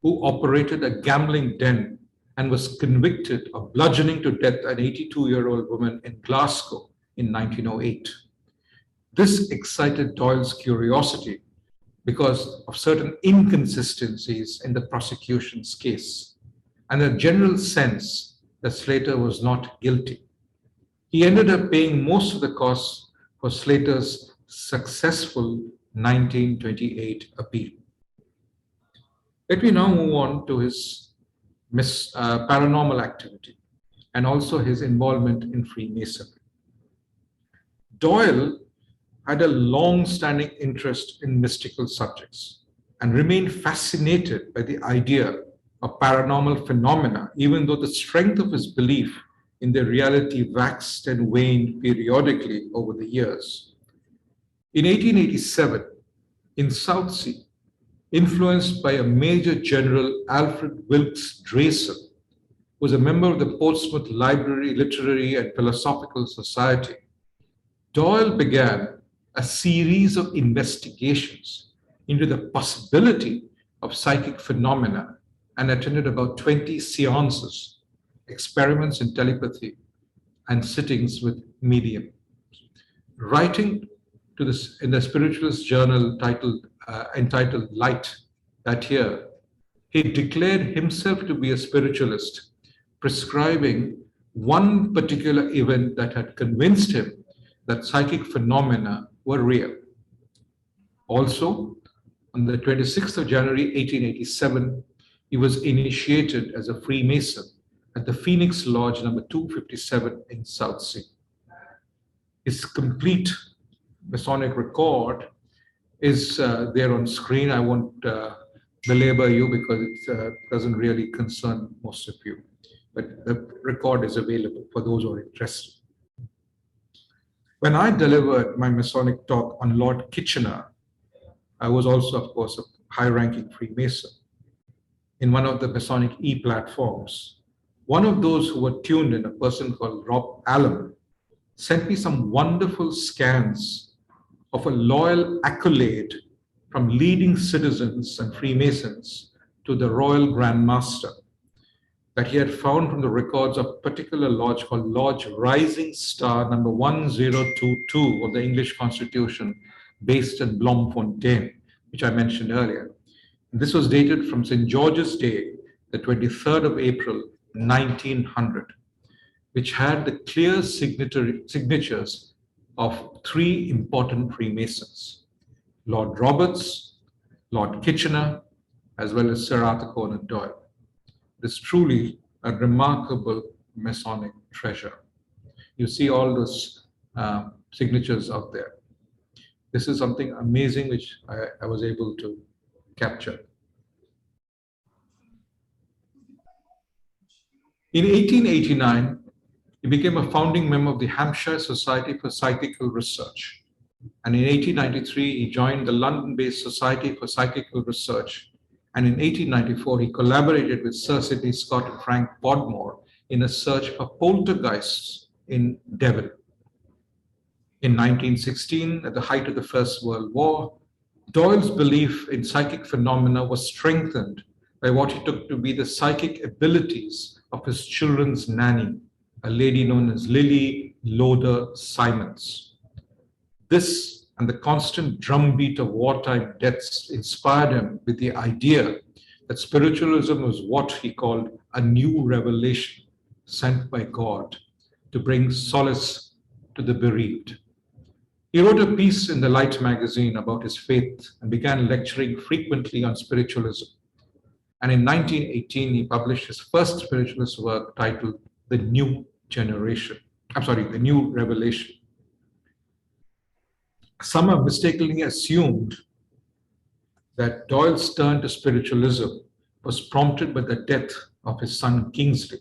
who operated a gambling den and was convicted of bludgeoning to death an 82-year-old woman in Glasgow in 1908. This excited Doyle's curiosity because of certain inconsistencies in the prosecution's case and a general sense that Slater was not guilty. He ended up paying most of the costs for Slater's successful 1928 appeal. Let me now move on to his paranormal activity and also his involvement in Freemasonry. Doyle had a long-standing interest in mystical subjects and remained fascinated by the idea of paranormal phenomena, even though the strength of his belief in their reality waxed and waned periodically over the years. In 1887, in Southsea, influenced by a Major General Alfred Wilkes Drayson, who was a member of the Portsmouth Library, Literary and Philosophical Society, Doyle began a series of investigations into the possibility of psychic phenomena and attended about 20 seances, experiments in telepathy, and sittings with mediums. Writing to this in the spiritualist journal entitled Light that year, he declared himself to be a spiritualist, prescribing one particular event that had convinced him that psychic phenomena were real. Also, on the 26th of January 1887, he was initiated as a Freemason at the Phoenix Lodge number 257 in Southsea. His complete Masonic record is there on screen. I won't belabor you because it doesn't really concern most of you, but the record is available for those who are interested. When I delivered my Masonic talk on Lord Kitchener, I was also, of course, a high-ranking Freemason. In one of the Masonic e-platforms, one of those who were tuned in, a person called Rob Allen, sent me some wonderful scans of a loyal accolade from leading citizens and Freemasons to the Royal Grand Master that he had found from the records of a particular lodge called Lodge Rising Star number 1022 of the English Constitution, based in Bloemfontein, which I mentioned earlier. And this was dated from St. George's Day, the 23rd of April, 1900, which had the clear signatures of three important Freemasons: Lord Roberts, Lord Kitchener, as well as Sir Arthur Conan Doyle. It is truly a remarkable Masonic treasure. You see all those signatures out there. This is something amazing which I was able to capture. In 1889, he became a founding member of the Hampshire Society for Psychical Research. And in 1893, he joined the London-based Society for Psychical Research. And in 1894, he collaborated with Sir Sidney Scott and Frank Podmore in a search for poltergeists in Devon. In 1916, at the height of the First World War, Doyle's belief in psychic phenomena was strengthened by what he took to be the psychic abilities of his children's nanny, a lady known as Lily Loder Simons. This and the constant drumbeat of wartime deaths inspired him with the idea that spiritualism was what he called a new revelation sent by God to bring solace to the bereaved. He wrote a piece in the Light magazine about his faith and began lecturing frequently on spiritualism. And in 1918, he published his first spiritualist work titled The New Generation. The New Revelation. Some have mistakenly assumed that Doyle's turn to spiritualism was prompted by the death of his son Kingsley.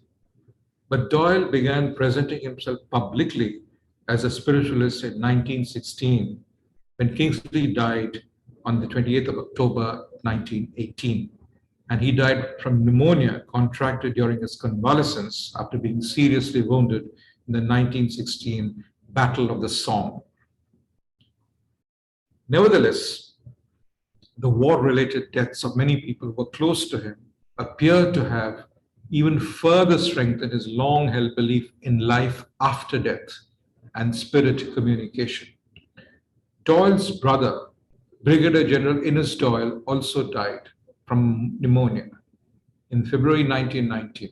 But Doyle began presenting himself publicly as a spiritualist in 1916 when Kingsley died on the 28th of October 1918. And he died from pneumonia contracted during his convalescence after being seriously wounded in the 1916 Battle of the Somme. Nevertheless, the war-related deaths of many people who were close to him appear to have even further strengthened his long-held belief in life after death and spirit communication. Doyle's brother, Brigadier General Innes Doyle, also died from pneumonia in February 1919.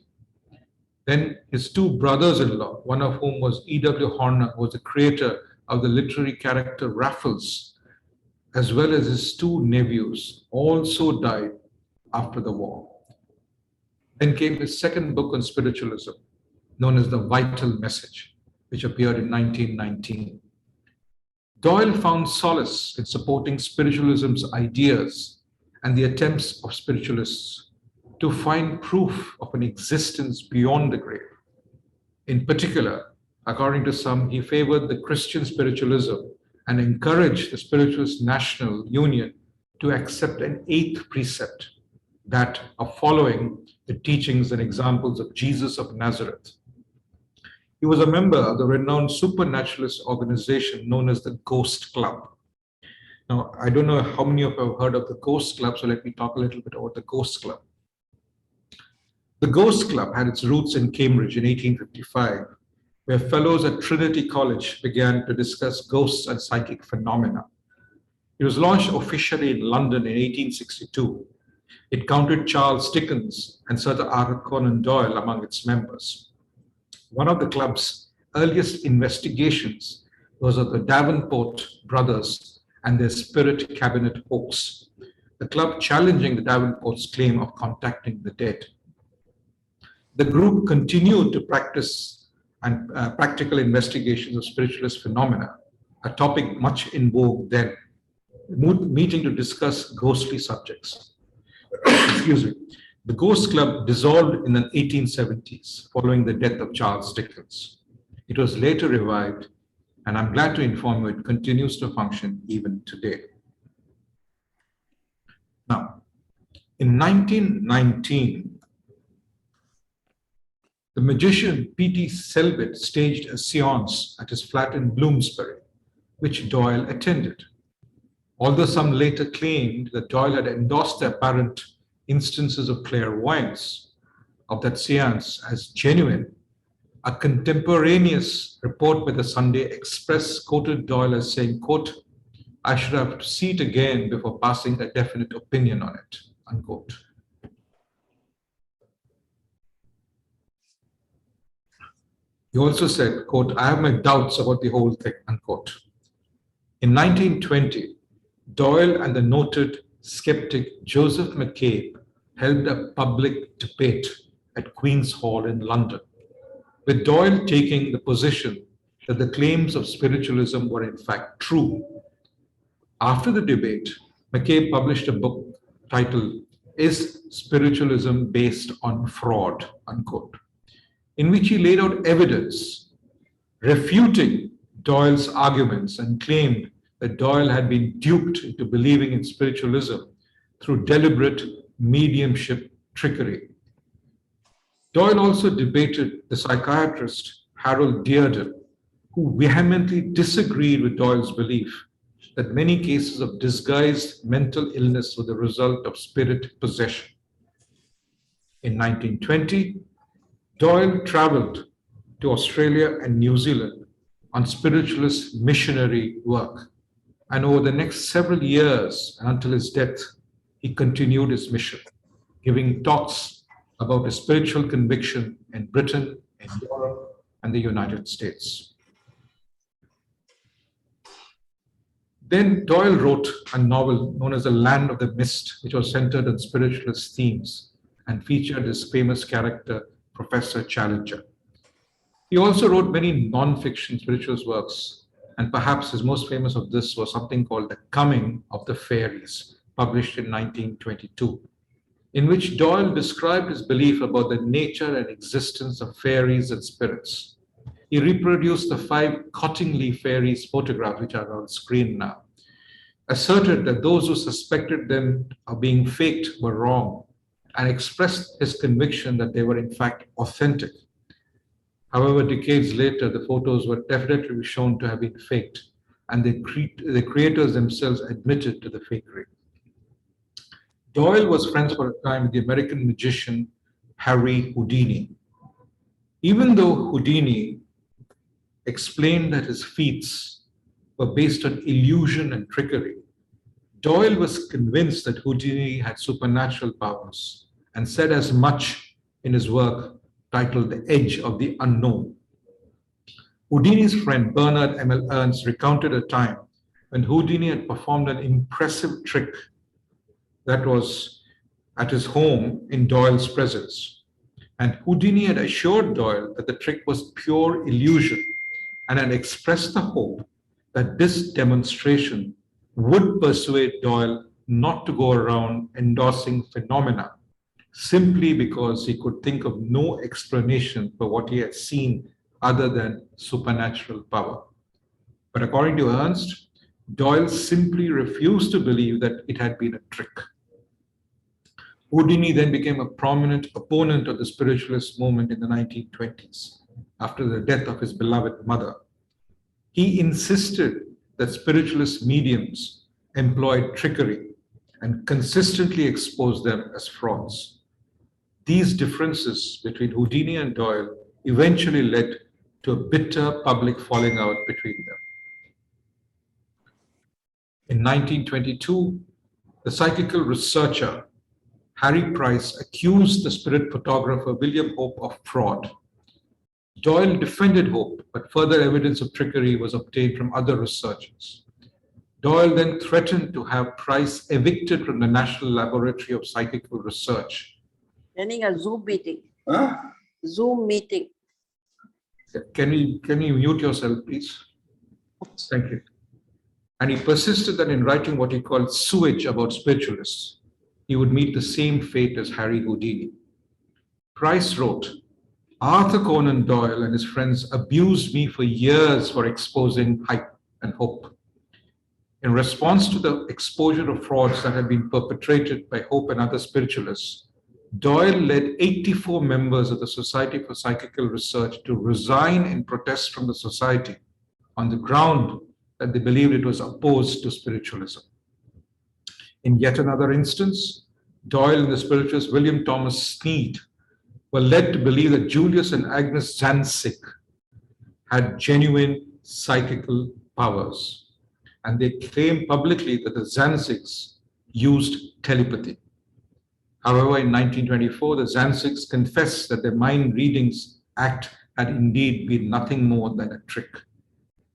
Then his two brothers-in-law, one of whom was E.W. Horner, who was the creator of the literary character Raffles, as well as his two nephews, also died after the war. Then came his second book on spiritualism, known as The Vital Message, which appeared in 1919. Doyle found solace in supporting spiritualism's ideas and the attempts of spiritualists to find proof of an existence beyond the grave. In particular, according to some, he favored the Christian spiritualism and encouraged the Spiritualist National Union to accept an eighth precept, that of following the teachings and examples of Jesus of Nazareth. He was a member of the renowned supernaturalist organization known as the Ghost Club. Now, I don't know how many of you have heard of the Ghost Club, so let me talk a little bit about the Ghost Club. The Ghost Club had its roots in Cambridge in 1855, where fellows at Trinity College began to discuss ghosts and psychic phenomena. It was launched officially in London in 1862. It counted Charles Dickens and Sir Arthur Conan Doyle among its members. One of the club's earliest investigations was of the Davenport brothers and their spirit cabinet hoax, the club challenging the Davenports' claim of contacting the dead. The group continued to practice and practical investigations of spiritualist phenomena, a topic much in vogue then, meeting to discuss ghostly subjects. Excuse me. The Ghost Club dissolved in the 1870s following the death of Charles Dickens. It was later revived, and I'm glad to inform you it continues to function even today. Now, in 1919, the magician P.T. Selbit staged a seance at his flat in Bloomsbury, which Doyle attended. Although some later claimed that Doyle had endorsed the apparent instances of clairvoyance of that seance as genuine, a contemporaneous report by the Sunday Express quoted Doyle as saying, quote, "I should have to see it again before passing a definite opinion on it," unquote. He also said, quote, "I have my doubts about the whole thing," unquote. In 1920, Doyle and the noted skeptic Joseph McCabe held a public debate at Queen's Hall in London, with Doyle taking the position that the claims of spiritualism were in fact true. After the debate, McCabe published a book titled "Is Spiritualism Based on Fraud?" unquote, in which he laid out evidence refuting Doyle's arguments and claimed that Doyle had been duped into believing in spiritualism through deliberate mediumship trickery. Doyle also debated the psychiatrist Harold Dearden, who vehemently disagreed with Doyle's belief that many cases of disguised mental illness were the result of spirit possession. In 1920, Doyle traveled to Australia and New Zealand on spiritualist missionary work, and over the next several years and until his death, he continued his mission, giving talks about his spiritual conviction in Britain, in Europe, and the United States. Then Doyle wrote a novel known as The Land of the Mist, which was centered on spiritualist themes and featured his famous character, Professor Challenger. He also wrote many non-fiction spiritualist works, and perhaps his most famous of this was something called The Coming of the Fairies, published in 1922, in which Doyle described his belief about the nature and existence of fairies and spirits. He reproduced the 5 Cottingley fairies photographs, which are on screen now, asserted that those who suspected them of being faked were wrong, and expressed his conviction that they were in fact authentic. However, decades later, the photos were definitely shown to have been faked, and the creators themselves admitted to the fakery. Doyle was friends for a time with the American magician Harry Houdini. Even though Houdini explained that his feats were based on illusion and trickery, Doyle was convinced that Houdini had supernatural powers and said as much in his work titled The Edge of the Unknown. Houdini's friend Bernard M.L. Ernst recounted a time when Houdini had performed an impressive trick that was at his home in Doyle's presence. And Houdini had assured Doyle that the trick was pure illusion and had expressed the hope that this demonstration would persuade Doyle not to go around endorsing phenomena simply because he could think of no explanation for what he had seen other than supernatural power. But according to Ernst, Doyle simply refused to believe that it had been a trick. Houdini then became a prominent opponent of the spiritualist movement in the 1920s, after the death of his beloved mother. He insisted that spiritualist mediums employed trickery and consistently exposed them as frauds. These differences between Houdini and Doyle eventually led to a bitter public falling out between them. In 1922, the psychical researcher Harry Price accused the spirit photographer William Hope of fraud. Doyle defended Hope, but further evidence of trickery was obtained from other researchers. Doyle then threatened to have Price evicted from the National Laboratory of Psychical Research. Running a Zoom meeting. Huh? Zoom meeting. Can you mute yourself, please? Thank you. And he persisted that in writing what he called sewage about spiritualists, he would meet the same fate as Harry Houdini. Price wrote, Arthur Conan Doyle and his friends abused me for years for exposing hype and hope. In response to the exposure of frauds that had been perpetrated by Hope and other spiritualists, Doyle led 84 members of the Society for Psychical Research to resign in protest from the society on the ground that they believed it was opposed to spiritualism. In yet another instance, Doyle and the spiritualist William Thomas Sneed were led to believe that Julius and Agnes Zanzig had genuine psychical powers, and they claimed publicly that the Zanzigs used telepathy. However, in 1924, the Zanzigs confessed that their mind readings act had indeed been nothing more than a trick.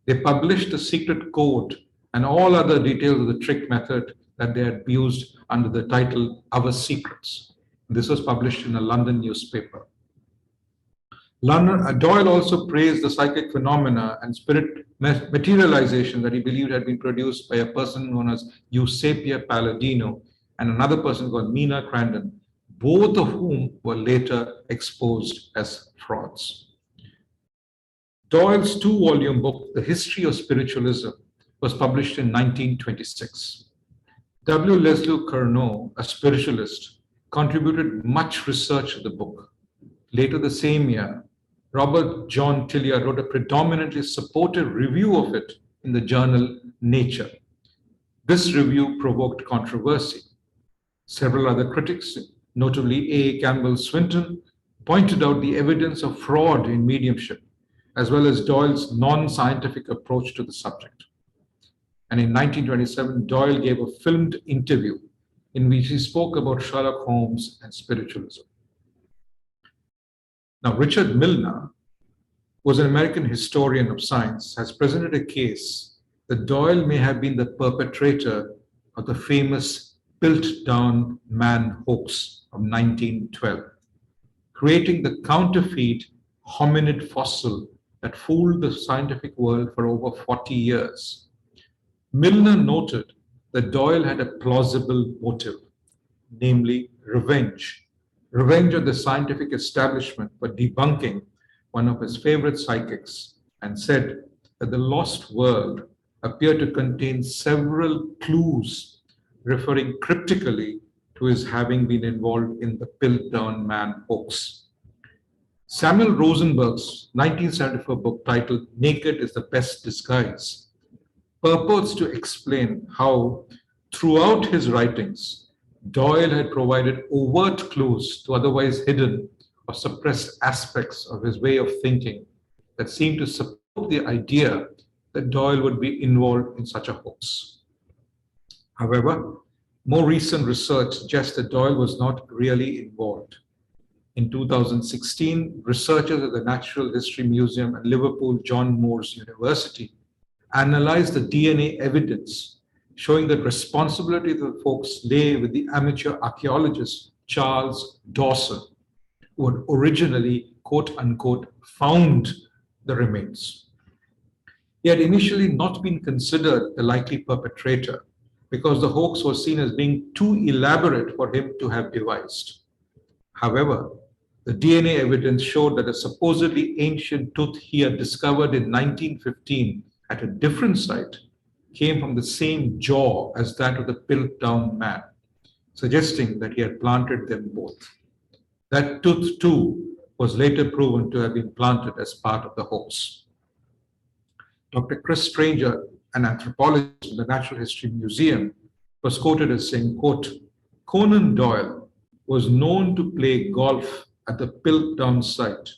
They published the secret code and all other details of the trick method that they had used under the title Our Secrets. This was published in a London newspaper. Doyle also praised the psychic phenomena and spirit materialization that he believed had been produced by a person known as Eusapia Palladino and another person called Mina Crandon, both of whom were later exposed as frauds. Doyle's 2-volume book, The History of Spiritualism, was published in 1926. W. Leslie Carnot, a spiritualist, contributed much research to the book. Later the same year, Robert John Tillier wrote a predominantly supportive review of it in the journal Nature. This review provoked controversy. Several other critics, notably A. Campbell Swinton, pointed out the evidence of fraud in mediumship, as well as Doyle's non-scientific approach to the subject. And in 1927, Doyle gave a filmed interview in which he spoke about Sherlock Holmes and spiritualism. Now, Richard Milner, who was an American historian of science, has presented a case that Doyle may have been the perpetrator of the famous Piltdown Man hoax of 1912, creating the counterfeit hominid fossil that fooled the scientific world for over 40 years. Milner noted that Doyle had a plausible motive, namely revenge. Revenge of the scientific establishment for debunking one of his favorite psychics, and said that the lost world appeared to contain several clues referring cryptically to his having been involved in the Piltdown Man hoax. Samuel Rosenberg's 1974 book titled Naked is the Best Disguise purports to explain how, throughout his writings, Doyle had provided overt clues to otherwise hidden or suppressed aspects of his way of thinking that seemed to support the idea that Doyle would be involved in such a hoax. However, more recent research suggests that Doyle was not really involved. In 2016, researchers at the Natural History Museum at Liverpool John Moores University analyzed the DNA evidence showing that responsibility of the hoax lay with the amateur archaeologist Charles Dawson, who had originally, quote unquote, found the remains. He had initially not been considered the likely perpetrator because the hoax was seen as being too elaborate for him to have devised. However, the DNA evidence showed that a supposedly ancient tooth he had discovered in 1915 at a different site came from the same jaw as that of the Piltdown Man, suggesting that he had planted them both. That tooth, too, was later proven to have been planted as part of the hoax. Dr. Chris Stranger, an anthropologist in the Natural History Museum, was quoted as saying, quote, Conan Doyle was known to play golf at the Piltdown site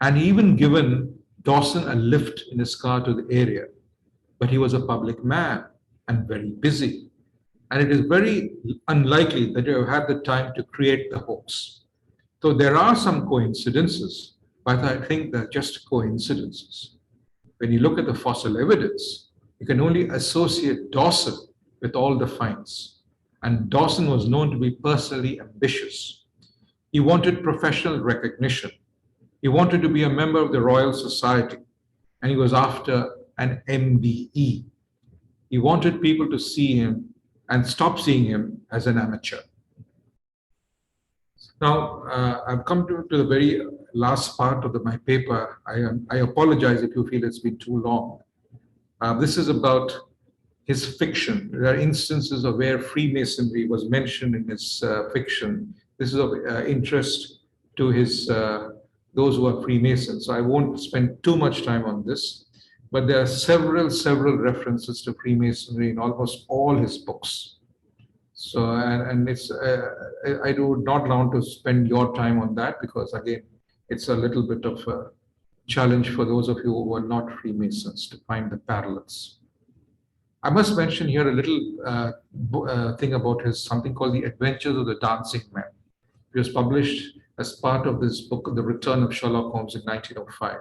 and even given Dawson a lift in his car to the area. But he was a public man and very busy. And it is very unlikely that you have had the time to create the hoax. So there are some coincidences, but I think they're just coincidences. When you look at the fossil evidence, you can only associate Dawson with all the finds. And Dawson was known to be personally ambitious. He wanted professional recognition. He wanted to be a member of the Royal Society, and he was after an MBE. He wanted people to see him and stop seeing him as an amateur. Now, I've come to the very last part of my paper. I apologize if you feel it's been too long. This is about his fiction. There are instances of where Freemasonry was mentioned in his fiction. This is of interest to those who are Freemasons. So I won't spend too much time on this. But there are several references to Freemasonry in almost all his books. So, and it's, I do not want to spend your time on that because again, it's a little bit of a challenge for those of you who are not Freemasons to find the parallels. I must mention here a little thing about something called The Adventures of the Dancing Man. It was published as part of this book, The Return of Sherlock Holmes in 1905.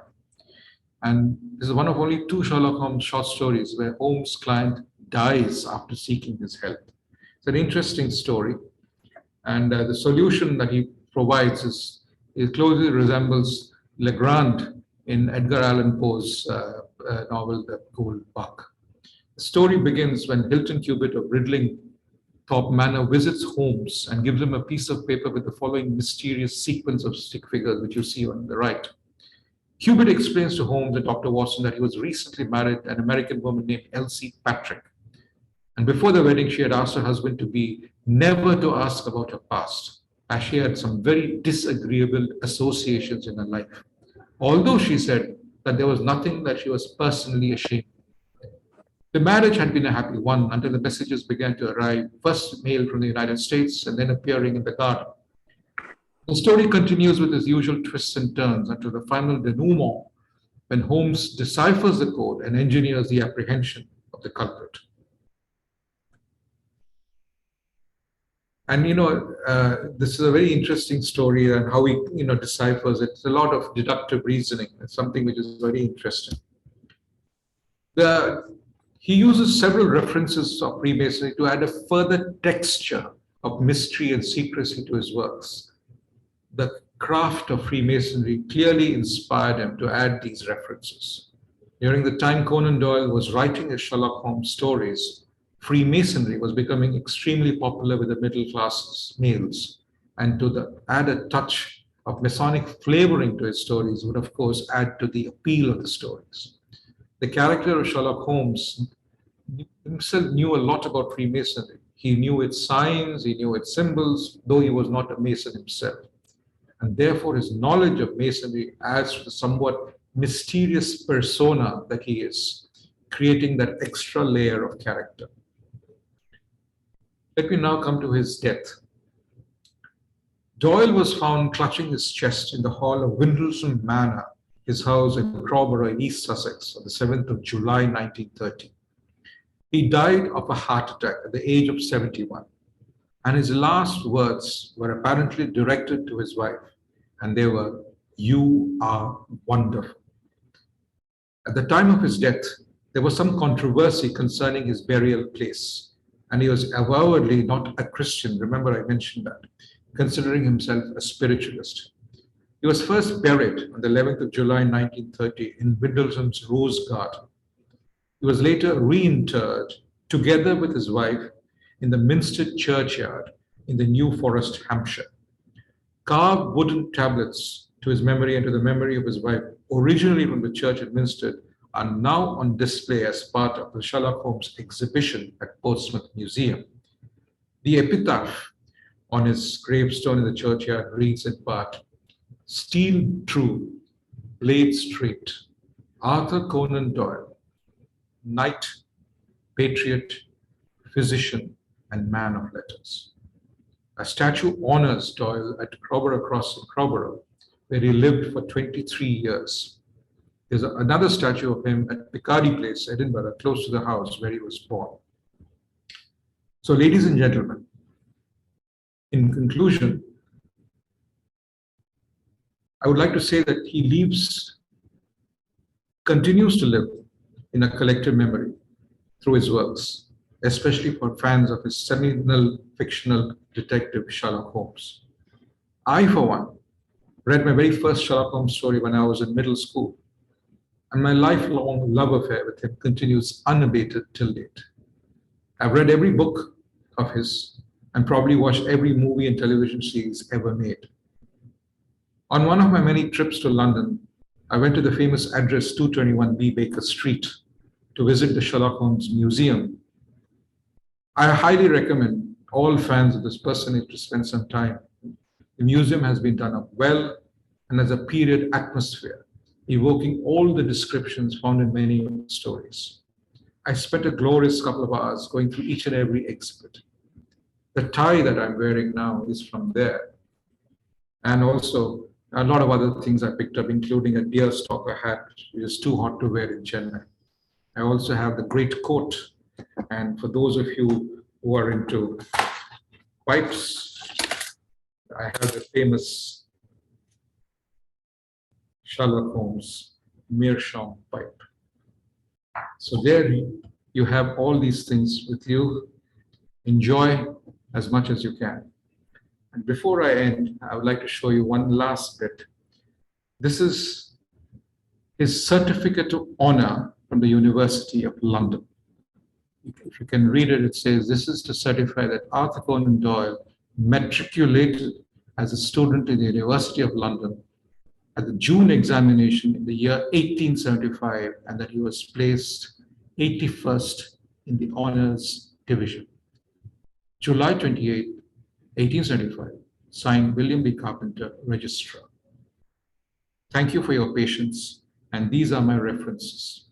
And this is one of only 2 Sherlock Holmes short stories where Holmes' client dies after seeking his help. It's an interesting story. And the solution that he provides it closely resembles Legrand in Edgar Allan Poe's novel, The Gold Bug. The story begins when Hilton Cubitt of Ridlingthorpe Manor visits Holmes and gives him a piece of paper with the following mysterious sequence of stick figures, which you see on the right. Cubitt explains to Holmes and Dr. Watson that he was recently married to an American woman named Elsie Patrick. And before the wedding, she had asked her husband to be never to ask about her past, as she had some very disagreeable associations in her life. Although she said that there was nothing that she was personally ashamed of. The marriage had been a happy one until the messages began to arrive, first mailed from the United States and then appearing in the garden. The story continues with its usual twists and turns until the final denouement when Holmes deciphers the code and engineers the apprehension of the culprit. And this is a very interesting story and how he deciphers it. It's a lot of deductive reasoning. It's something which is very interesting. He uses several references of Freemasonry to add a further texture of mystery and secrecy to his works. The craft of Freemasonry clearly inspired him to add these references. During the time Conan Doyle was writing his Sherlock Holmes stories, Freemasonry was becoming extremely popular with the middle classes, males, and to add a touch of Masonic flavoring to his stories would, of course, add to the appeal of the stories. The character of Sherlock Holmes himself knew a lot about Freemasonry. He knew its signs, he knew its symbols, though he was not a Mason himself. And therefore, his knowledge of Masonry adds to the somewhat mysterious persona that he is, creating that extra layer of character. Let me now come to his death. Doyle was found clutching his chest in the hall of Windlesham Manor, his house in Crowborough in East Sussex, on the 7th of July, 1930. He died of a heart attack at the age of 71, and his last words were apparently directed to his wife, and they were, "You are wonderful." At the time of his death, there was some controversy concerning his burial place, and he was avowedly not a Christian. Remember, I mentioned that, considering himself a spiritualist. He was first buried on the 11th of July, 1930, in Windlesham's Rose Garden. He was later reinterred together with his wife in the Minstead churchyard in the New Forest, Hampshire. Carved wooden tablets to his memory and to the memory of his wife, originally from the church at Minstead, are now on display as part of the Sherlock Holmes exhibition at Portsmouth Museum. The epitaph on his gravestone in the churchyard reads in part, "Steel true, blade straight, Arthur Conan Doyle, knight, patriot, physician, and man of letters." A statue honors Doyle at Crowborough Cross in Crowborough, where he lived for 23 years. There's another statue of him at Piccadilly Place, Edinburgh, close to the house where he was born. So, ladies and gentlemen, in conclusion, I would like to say that he continues to live in a collective memory through his works, especially for fans of his seminal fictional detective Sherlock Holmes. I, for one, read my very first Sherlock Holmes story when I was in middle school, and my lifelong love affair with him continues unabated till date. I've read every book of his and probably watched every movie and television series ever made. On one of my many trips to London, I went to the famous address 221B Baker Street to visit the Sherlock Holmes Museum. I highly recommend all fans of this personage to spend some time. The museum has been done up well and has a period atmosphere, evoking all the descriptions found in many of the stories. I spent a glorious couple of hours going through each and every exhibit. The tie that I'm wearing now is from there. And also a lot of other things I picked up, including a deerstalker hat, which is too hot to wear in Chennai. I also have the great coat. And for those of you who are into pipes, I have the famous Sherlock Holmes meerschaum pipe. So there you have all these things with you. Enjoy as much as you can. And before I end, I would like to show you one last bit. This is his certificate of honor from the University of London. If you can read it, it says, "This is to certify that Arthur Conan Doyle matriculated as a student in the University of London at the June examination in the year 1875, and that he was placed 81st in the honors division. July 28, 1875, signed William B. Carpenter, Registrar." Thank you for your patience, and these are my references.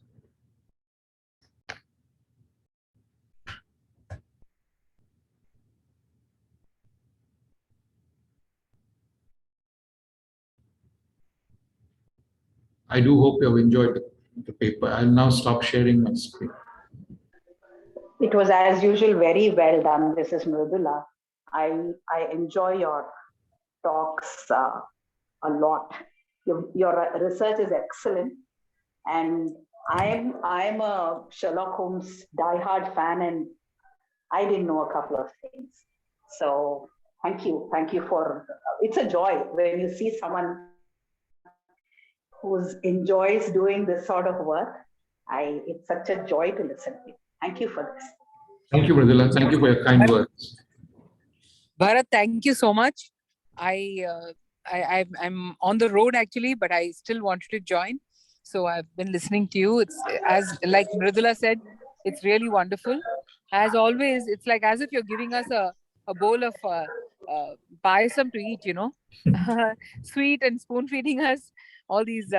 I do hope you have enjoyed the paper. I'll now stop sharing my screen. It was, as usual, very well done. This is Mridula. I enjoy your talks a lot. Your research is excellent, and I'm a Sherlock Holmes diehard fan, and I didn't know a couple of things. So thank you for. It's a joy when you see someone who enjoys doing this sort of work. It's such a joy to listen to. Thank you for this. Thank you, Mridula. Thank you for your kind words. Bharat, thank you so much. I'm on the road actually, but I still wanted to join. So I've been listening to you. It's like Mridula said, it's really wonderful. As always, it's like as if you're giving us a bowl of payasam to eat, sweet, and spoon feeding us all these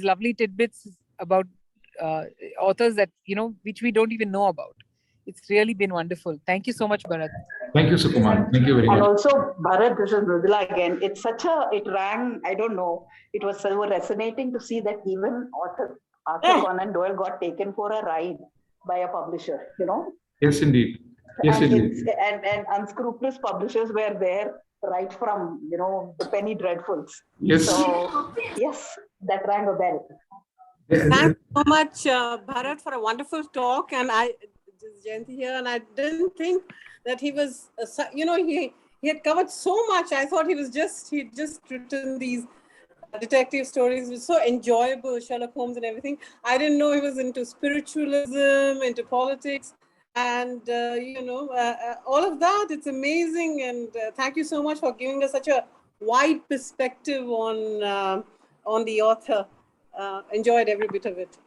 lovely tidbits about authors that, which we don't even know about. It's really been wonderful. Thank you so much, Bharat. Thank you, Sukumar. Thank you very much. And also, Bharat, this is Mridula again. It rang, I don't know, it was so resonating to see that even Arthur Conan Doyle got taken for a ride by a publisher, Yes, indeed. Yes, and indeed. And unscrupulous publishers were there right from, the penny dreadfuls. Yes. So, yes, that rang a bell. Thanks so much, Bharat, for a wonderful talk. And this is Jayanti here, and I didn't think that he was, he had covered so much. I thought he'd just written these detective stories. It was so enjoyable, Sherlock Holmes and everything. I didn't know he was into spiritualism, into politics, and all of that. It's amazing, and thank you so much for giving us such a wide perspective on the author. Enjoyed every bit of it.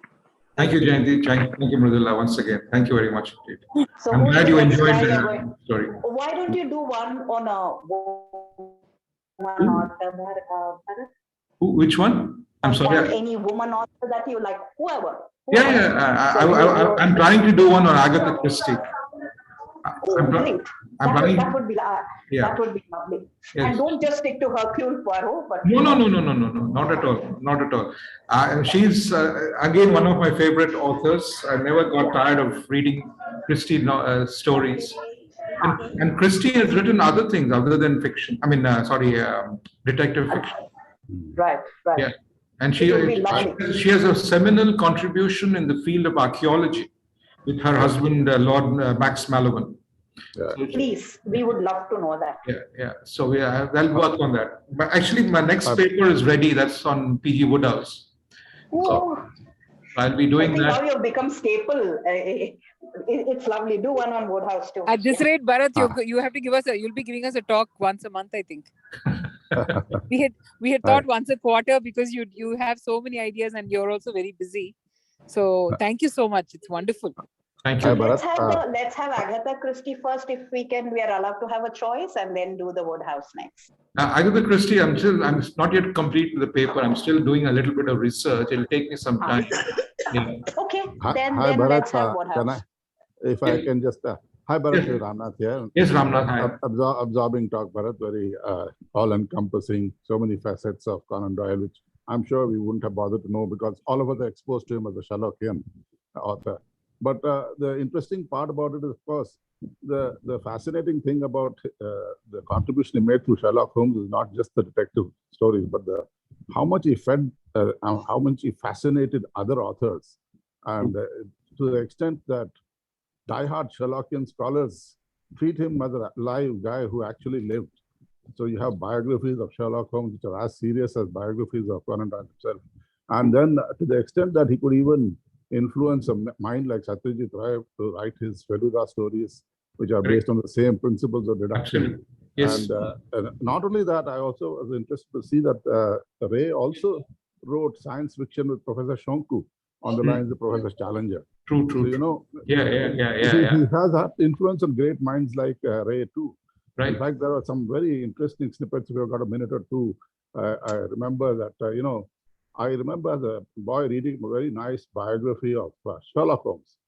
Thank you, Jayanti. Thank you, Mridula, once again. Thank you very much indeed. So I'm glad you enjoyed the story. Why don't you do one on a woman author, Bharat? Which one? I'm sorry. On any woman author that you like, whoever. Yeah. I'm trying to do one on Agatha Christie. That would be lovely. Yes. And don't just stick to Hercule Poirot, but no, not at all, not at all. She's again one of my favorite authors. I never got tired of reading Christie stories. And Christie has written other things other than fiction. I mean, detective fiction. Right. Yeah, and she has a seminal contribution in the field of archaeology with her husband, Lord Max Mallowan. Yeah. So please, we would love to know that. Yeah. So I'll work on that. But actually, my next paper is ready. That's on P.G. Wodehouse. So I'll be doing that. Now you've become staple. It's lovely. Do one on Wodehouse too. At this rate, Bharat, you have to give us you'll be giving us a talk once a month, I think. we had thought once a quarter, because you have so many ideas and you're also very busy. So thank you so much. It's wonderful. Thank you. Let's have Agatha Christie first, if we can. We are allowed to have a choice, and then do the Wodehouse next. Agatha Christie, I'm not yet complete with the paper. I'm still doing a little bit of research. It'll take me some time. Yeah. Okay. Then Bharat, let's have Wodehouse. If I can just hi Bharat, Ramnath here. Yes, Ramnath. Hi. Absorbing talk, Bharat, very all-encompassing, so many facets of Conan Doyle, which I'm sure we wouldn't have bothered to know because all of us are exposed to him as a Sherlockian author. But the interesting part about it is, of course, the fascinating thing about the contribution he made through Sherlock Holmes is not just the detective stories, but how much he fed, how much he fascinated other authors, and to the extent that diehard Sherlockian scholars treat him as a live guy who actually lived. So you have biographies of Sherlock Holmes which are as serious as biographies of Conan Doyle himself. And then to the extent that he could even influence a mind like Satyajit Ray to write his Feluda stories, which are based on the same principles of deduction. Yes. And not only that, I also was interested to see that Ray also wrote science fiction with Professor Shonku on the lines of Professor Challenger. True. So, He has had influence on great minds like Ray too. Right. In fact, there are some very interesting snippets. If you've got a minute or two, I remember that, I remember as a boy reading a very nice biography of Sherlock Holmes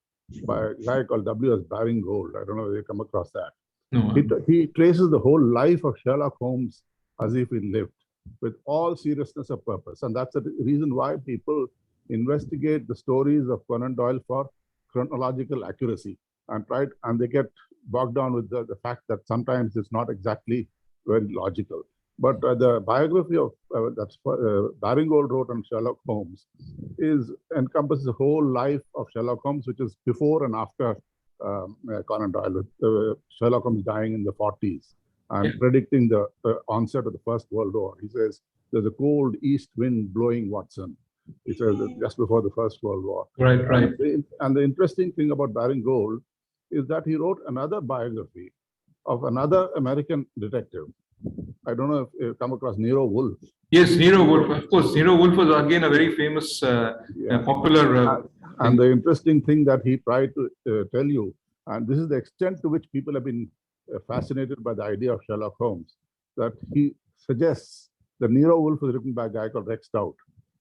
by a guy called W.S. Baring-Gould. I don't know if you come across that. No. He traces the whole life of Sherlock Holmes as if he lived, with all seriousness of purpose. And that's the reason why people investigate the stories of Conan Doyle for chronological accuracy, and they get bogged down with the fact that sometimes it's not exactly very logical. But the biography of Baring-Gould wrote on Sherlock Holmes encompasses the whole life of Sherlock Holmes, which is before and after Conan Doyle, with Sherlock Holmes dying in the 40s and predicting the onset of the First World War. He says, "There's a cold east wind blowing, Watson." He says just before the First World War. Right. And the interesting thing about Baring-Gould is that he wrote another biography of another American detective. I don't know if you've come across Nero Wolfe. Yes, Nero Wolfe. Of course, Nero Wolfe was again a very famous, popular. And the interesting thing that he tried to tell you, and this is the extent to which people have been fascinated by the idea of Sherlock Holmes, that he suggests that Nero Wolfe was written by a guy called Rex Stout.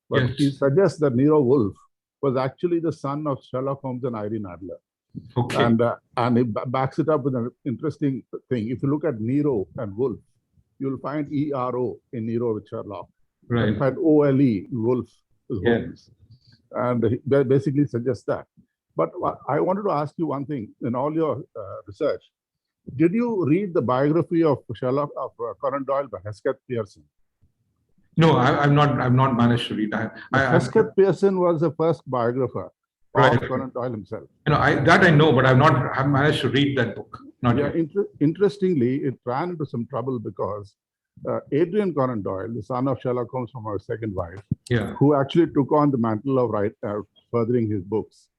But he suggests that Nero Wolfe was actually the son of Sherlock Holmes and Irene Adler. Okay. And he backs it up with an interesting thing. If you look at Nero and Wolfe, you'll find ERO in Nero with Sherlock. Right. In fact, OLE, Wolfe is Holmes. And he basically suggests that. But I wanted to ask you one thing. In all your research, did you read the biography of Conan Doyle by Hesketh Pearson? No, I've not managed to read. Hesketh Pearson was the first biographer of Conan Doyle himself. I know, but I've managed to read that book. Not yet. Interestingly, it ran into some trouble because Adrian Conan Doyle, the son of Sherlock Holmes from our second wife, who actually took on the mantle of furthering his books,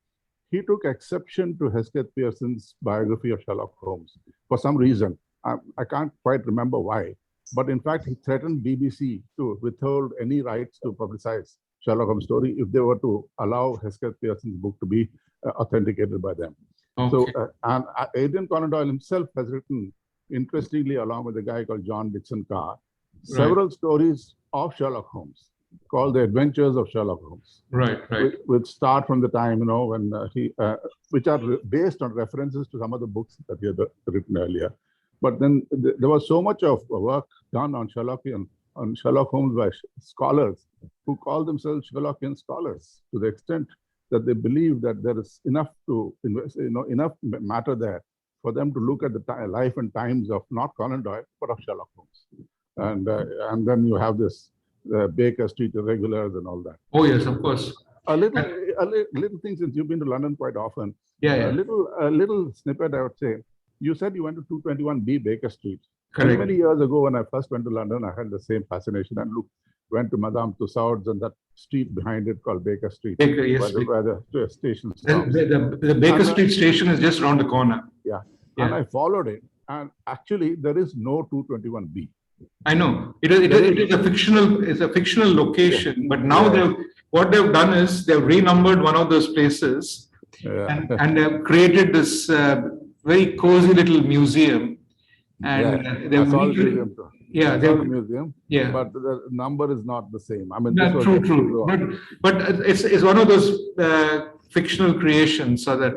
he took exception to Hesketh Pearson's biography of Sherlock Holmes for some reason. I can't quite remember why. But in fact, he threatened BBC to withhold any rights to publicize Sherlock Holmes' story if they were to allow Hesketh Pearson's book to be authenticated by them. Okay. So, and Adrian Conan Doyle himself has written, interestingly, along with a guy called John Dixon Carr, several stories of Sherlock Holmes called The Adventures of Sherlock Holmes. Right. Which start from the time, when which are based on references to some of the books that he had written earlier. But then there was so much of work done on Sherlock Holmes by scholars who call themselves Sherlockian scholars, to the extent that they believe that there is enough to invest, enough matter there for them to look at the life and times of not Conan Doyle, but of Sherlock Holmes. And then you have this Baker Street irregulars and all that. Oh yes, of course. A little thing, since you've been to London quite often. A little snippet, I would say. You said you went to 221B Baker Street. Correct. Many years ago, when I first went to London, I had the same fascination and went to Madame Tussauds and that street behind it called Baker Street, where the station stops. The Baker Street station is just around the corner. Yeah. And I followed it, and actually there is no 221B. I know it is a fictional location, but now what they've done is they've renumbered one of those places, and they've created this very cozy little museum, and they've museum. Yeah, they're museum. Yeah, but the number is not the same. I mean, that's true. But it's one of those fictional creations, so that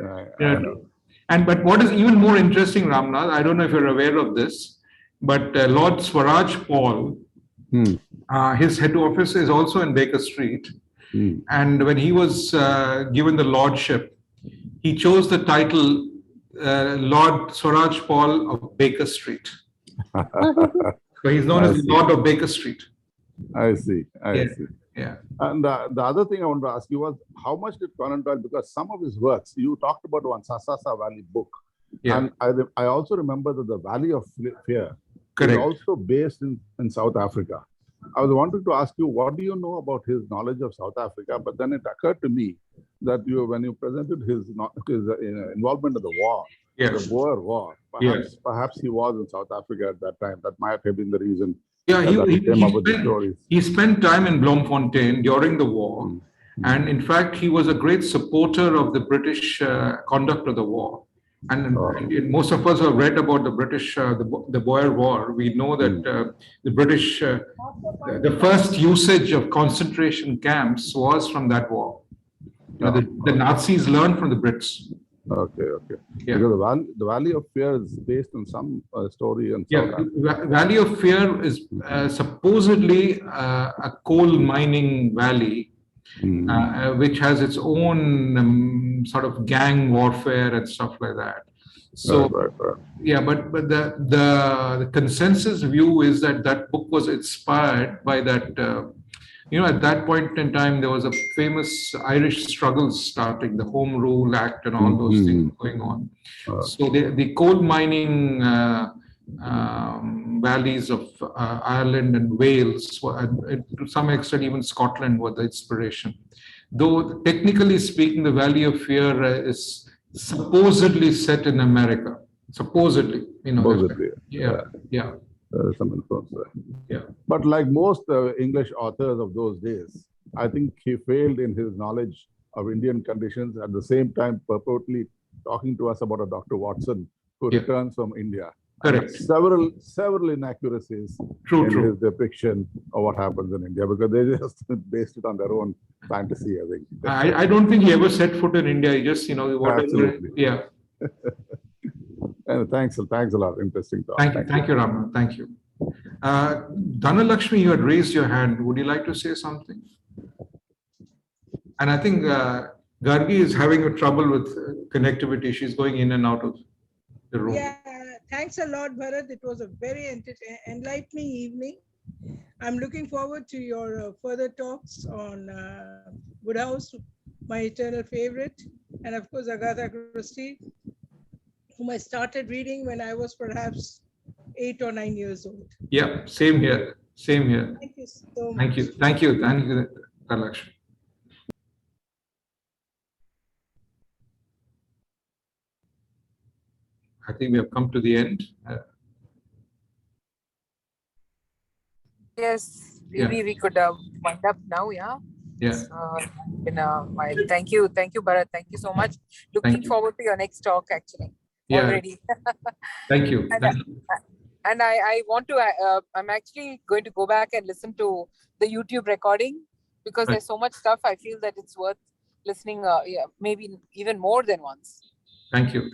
but what is even more interesting, Ramnath, I don't know if you're aware of this, but Lord Swaraj Paul, his head office is also in Baker Street, and when he was given the lordship, he chose the title Lord Swaraj Paul of Baker Street. So he's known as the Lord of Baker Street. I see. I see. Yeah. And the other thing I want to ask you was, how much did Conan Doyle, because some of his works, you talked about one Sasasa Valley book. Yeah. And I also remember that the Valley of Fear is also based in South Africa. I was wanting to ask you, what do you know about his knowledge of South Africa? But then it occurred to me that when you presented his involvement in the war, the Boer War, perhaps he was in South Africa at that time. That might have been the reason. Yeah, he came up with the stories. He spent time in Bloemfontein during the war, and in fact, he was a great supporter of the British conduct of the war. And most of us have read about the British, the Boer War. We know that the British, the first usage of concentration camps was from that war. The Nazis learned from the Brits. Okay. Yeah. Because the Valley of Fear is based on some story. And Valley of Fear is supposedly a coal mining valley, which has its own sort of gang warfare and stuff like that. So Right. yeah, but the consensus view is that that book was inspired by that. At that point in time, there was a famous Irish struggle starting, the Home Rule Act and all those things going on. So the coal mining valleys of Ireland and Wales, and to some extent even Scotland, were the inspiration. Though technically speaking, the Valley of Fear is supposedly set in America. Supposedly, Supposedly. Yeah. There is some influence there. Yeah. But like most English authors of those days, I think he failed in his knowledge of Indian conditions, at the same time purportedly talking to us about a Dr. Watson who returns from India. Correct. Several inaccuracies in his depiction of what happens in India, because they just based it on their own fantasy, I think. I don't think he ever set foot in India. He just, whatever. Absolutely. Yeah. And thanks a lot. Interesting talk. Thank you, Rama. Thank you. Dhanalakshmi, you had raised your hand. Would you like to say something? And I think Gargi is having a trouble with connectivity. She's going in and out of the room. Yeah, thanks a lot, Bharat. It was a very enlightening evening. I'm looking forward to your further talks on Woodhouse, my eternal favorite, and of course Agatha Christie, whom I started reading when I was perhaps 8 or 9 years old. Yeah, same here. Same here. Thank you so much. Thank you, Dhanalakshmi. I think we have come to the end. Yes, maybe we could wind up now, yeah? Yeah. In a while. Thank you, Bharat. Thank you so much. Looking forward to your next talk, actually. Yeah. Already. Thank you. And I want to, I'm actually going to go back and listen to the YouTube recording, because there's so much stuff. I feel that it's worth listening, maybe even more than once. Thank you.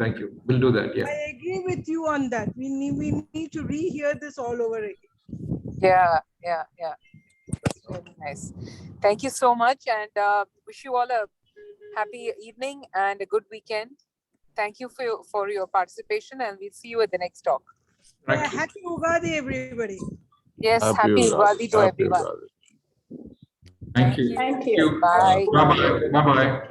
We'll do that. Yeah. I agree with you on that. We need to rehear this all over again. Yeah. That's really nice. Thank you so much, and wish you all a happy evening and a good weekend. Thank you for your participation, and we'll see you at the next talk. Yeah, happy Ugadi, everybody. Yes, happy Ugadi to everyone. Thank you. Thank you. Bye. Bye-bye.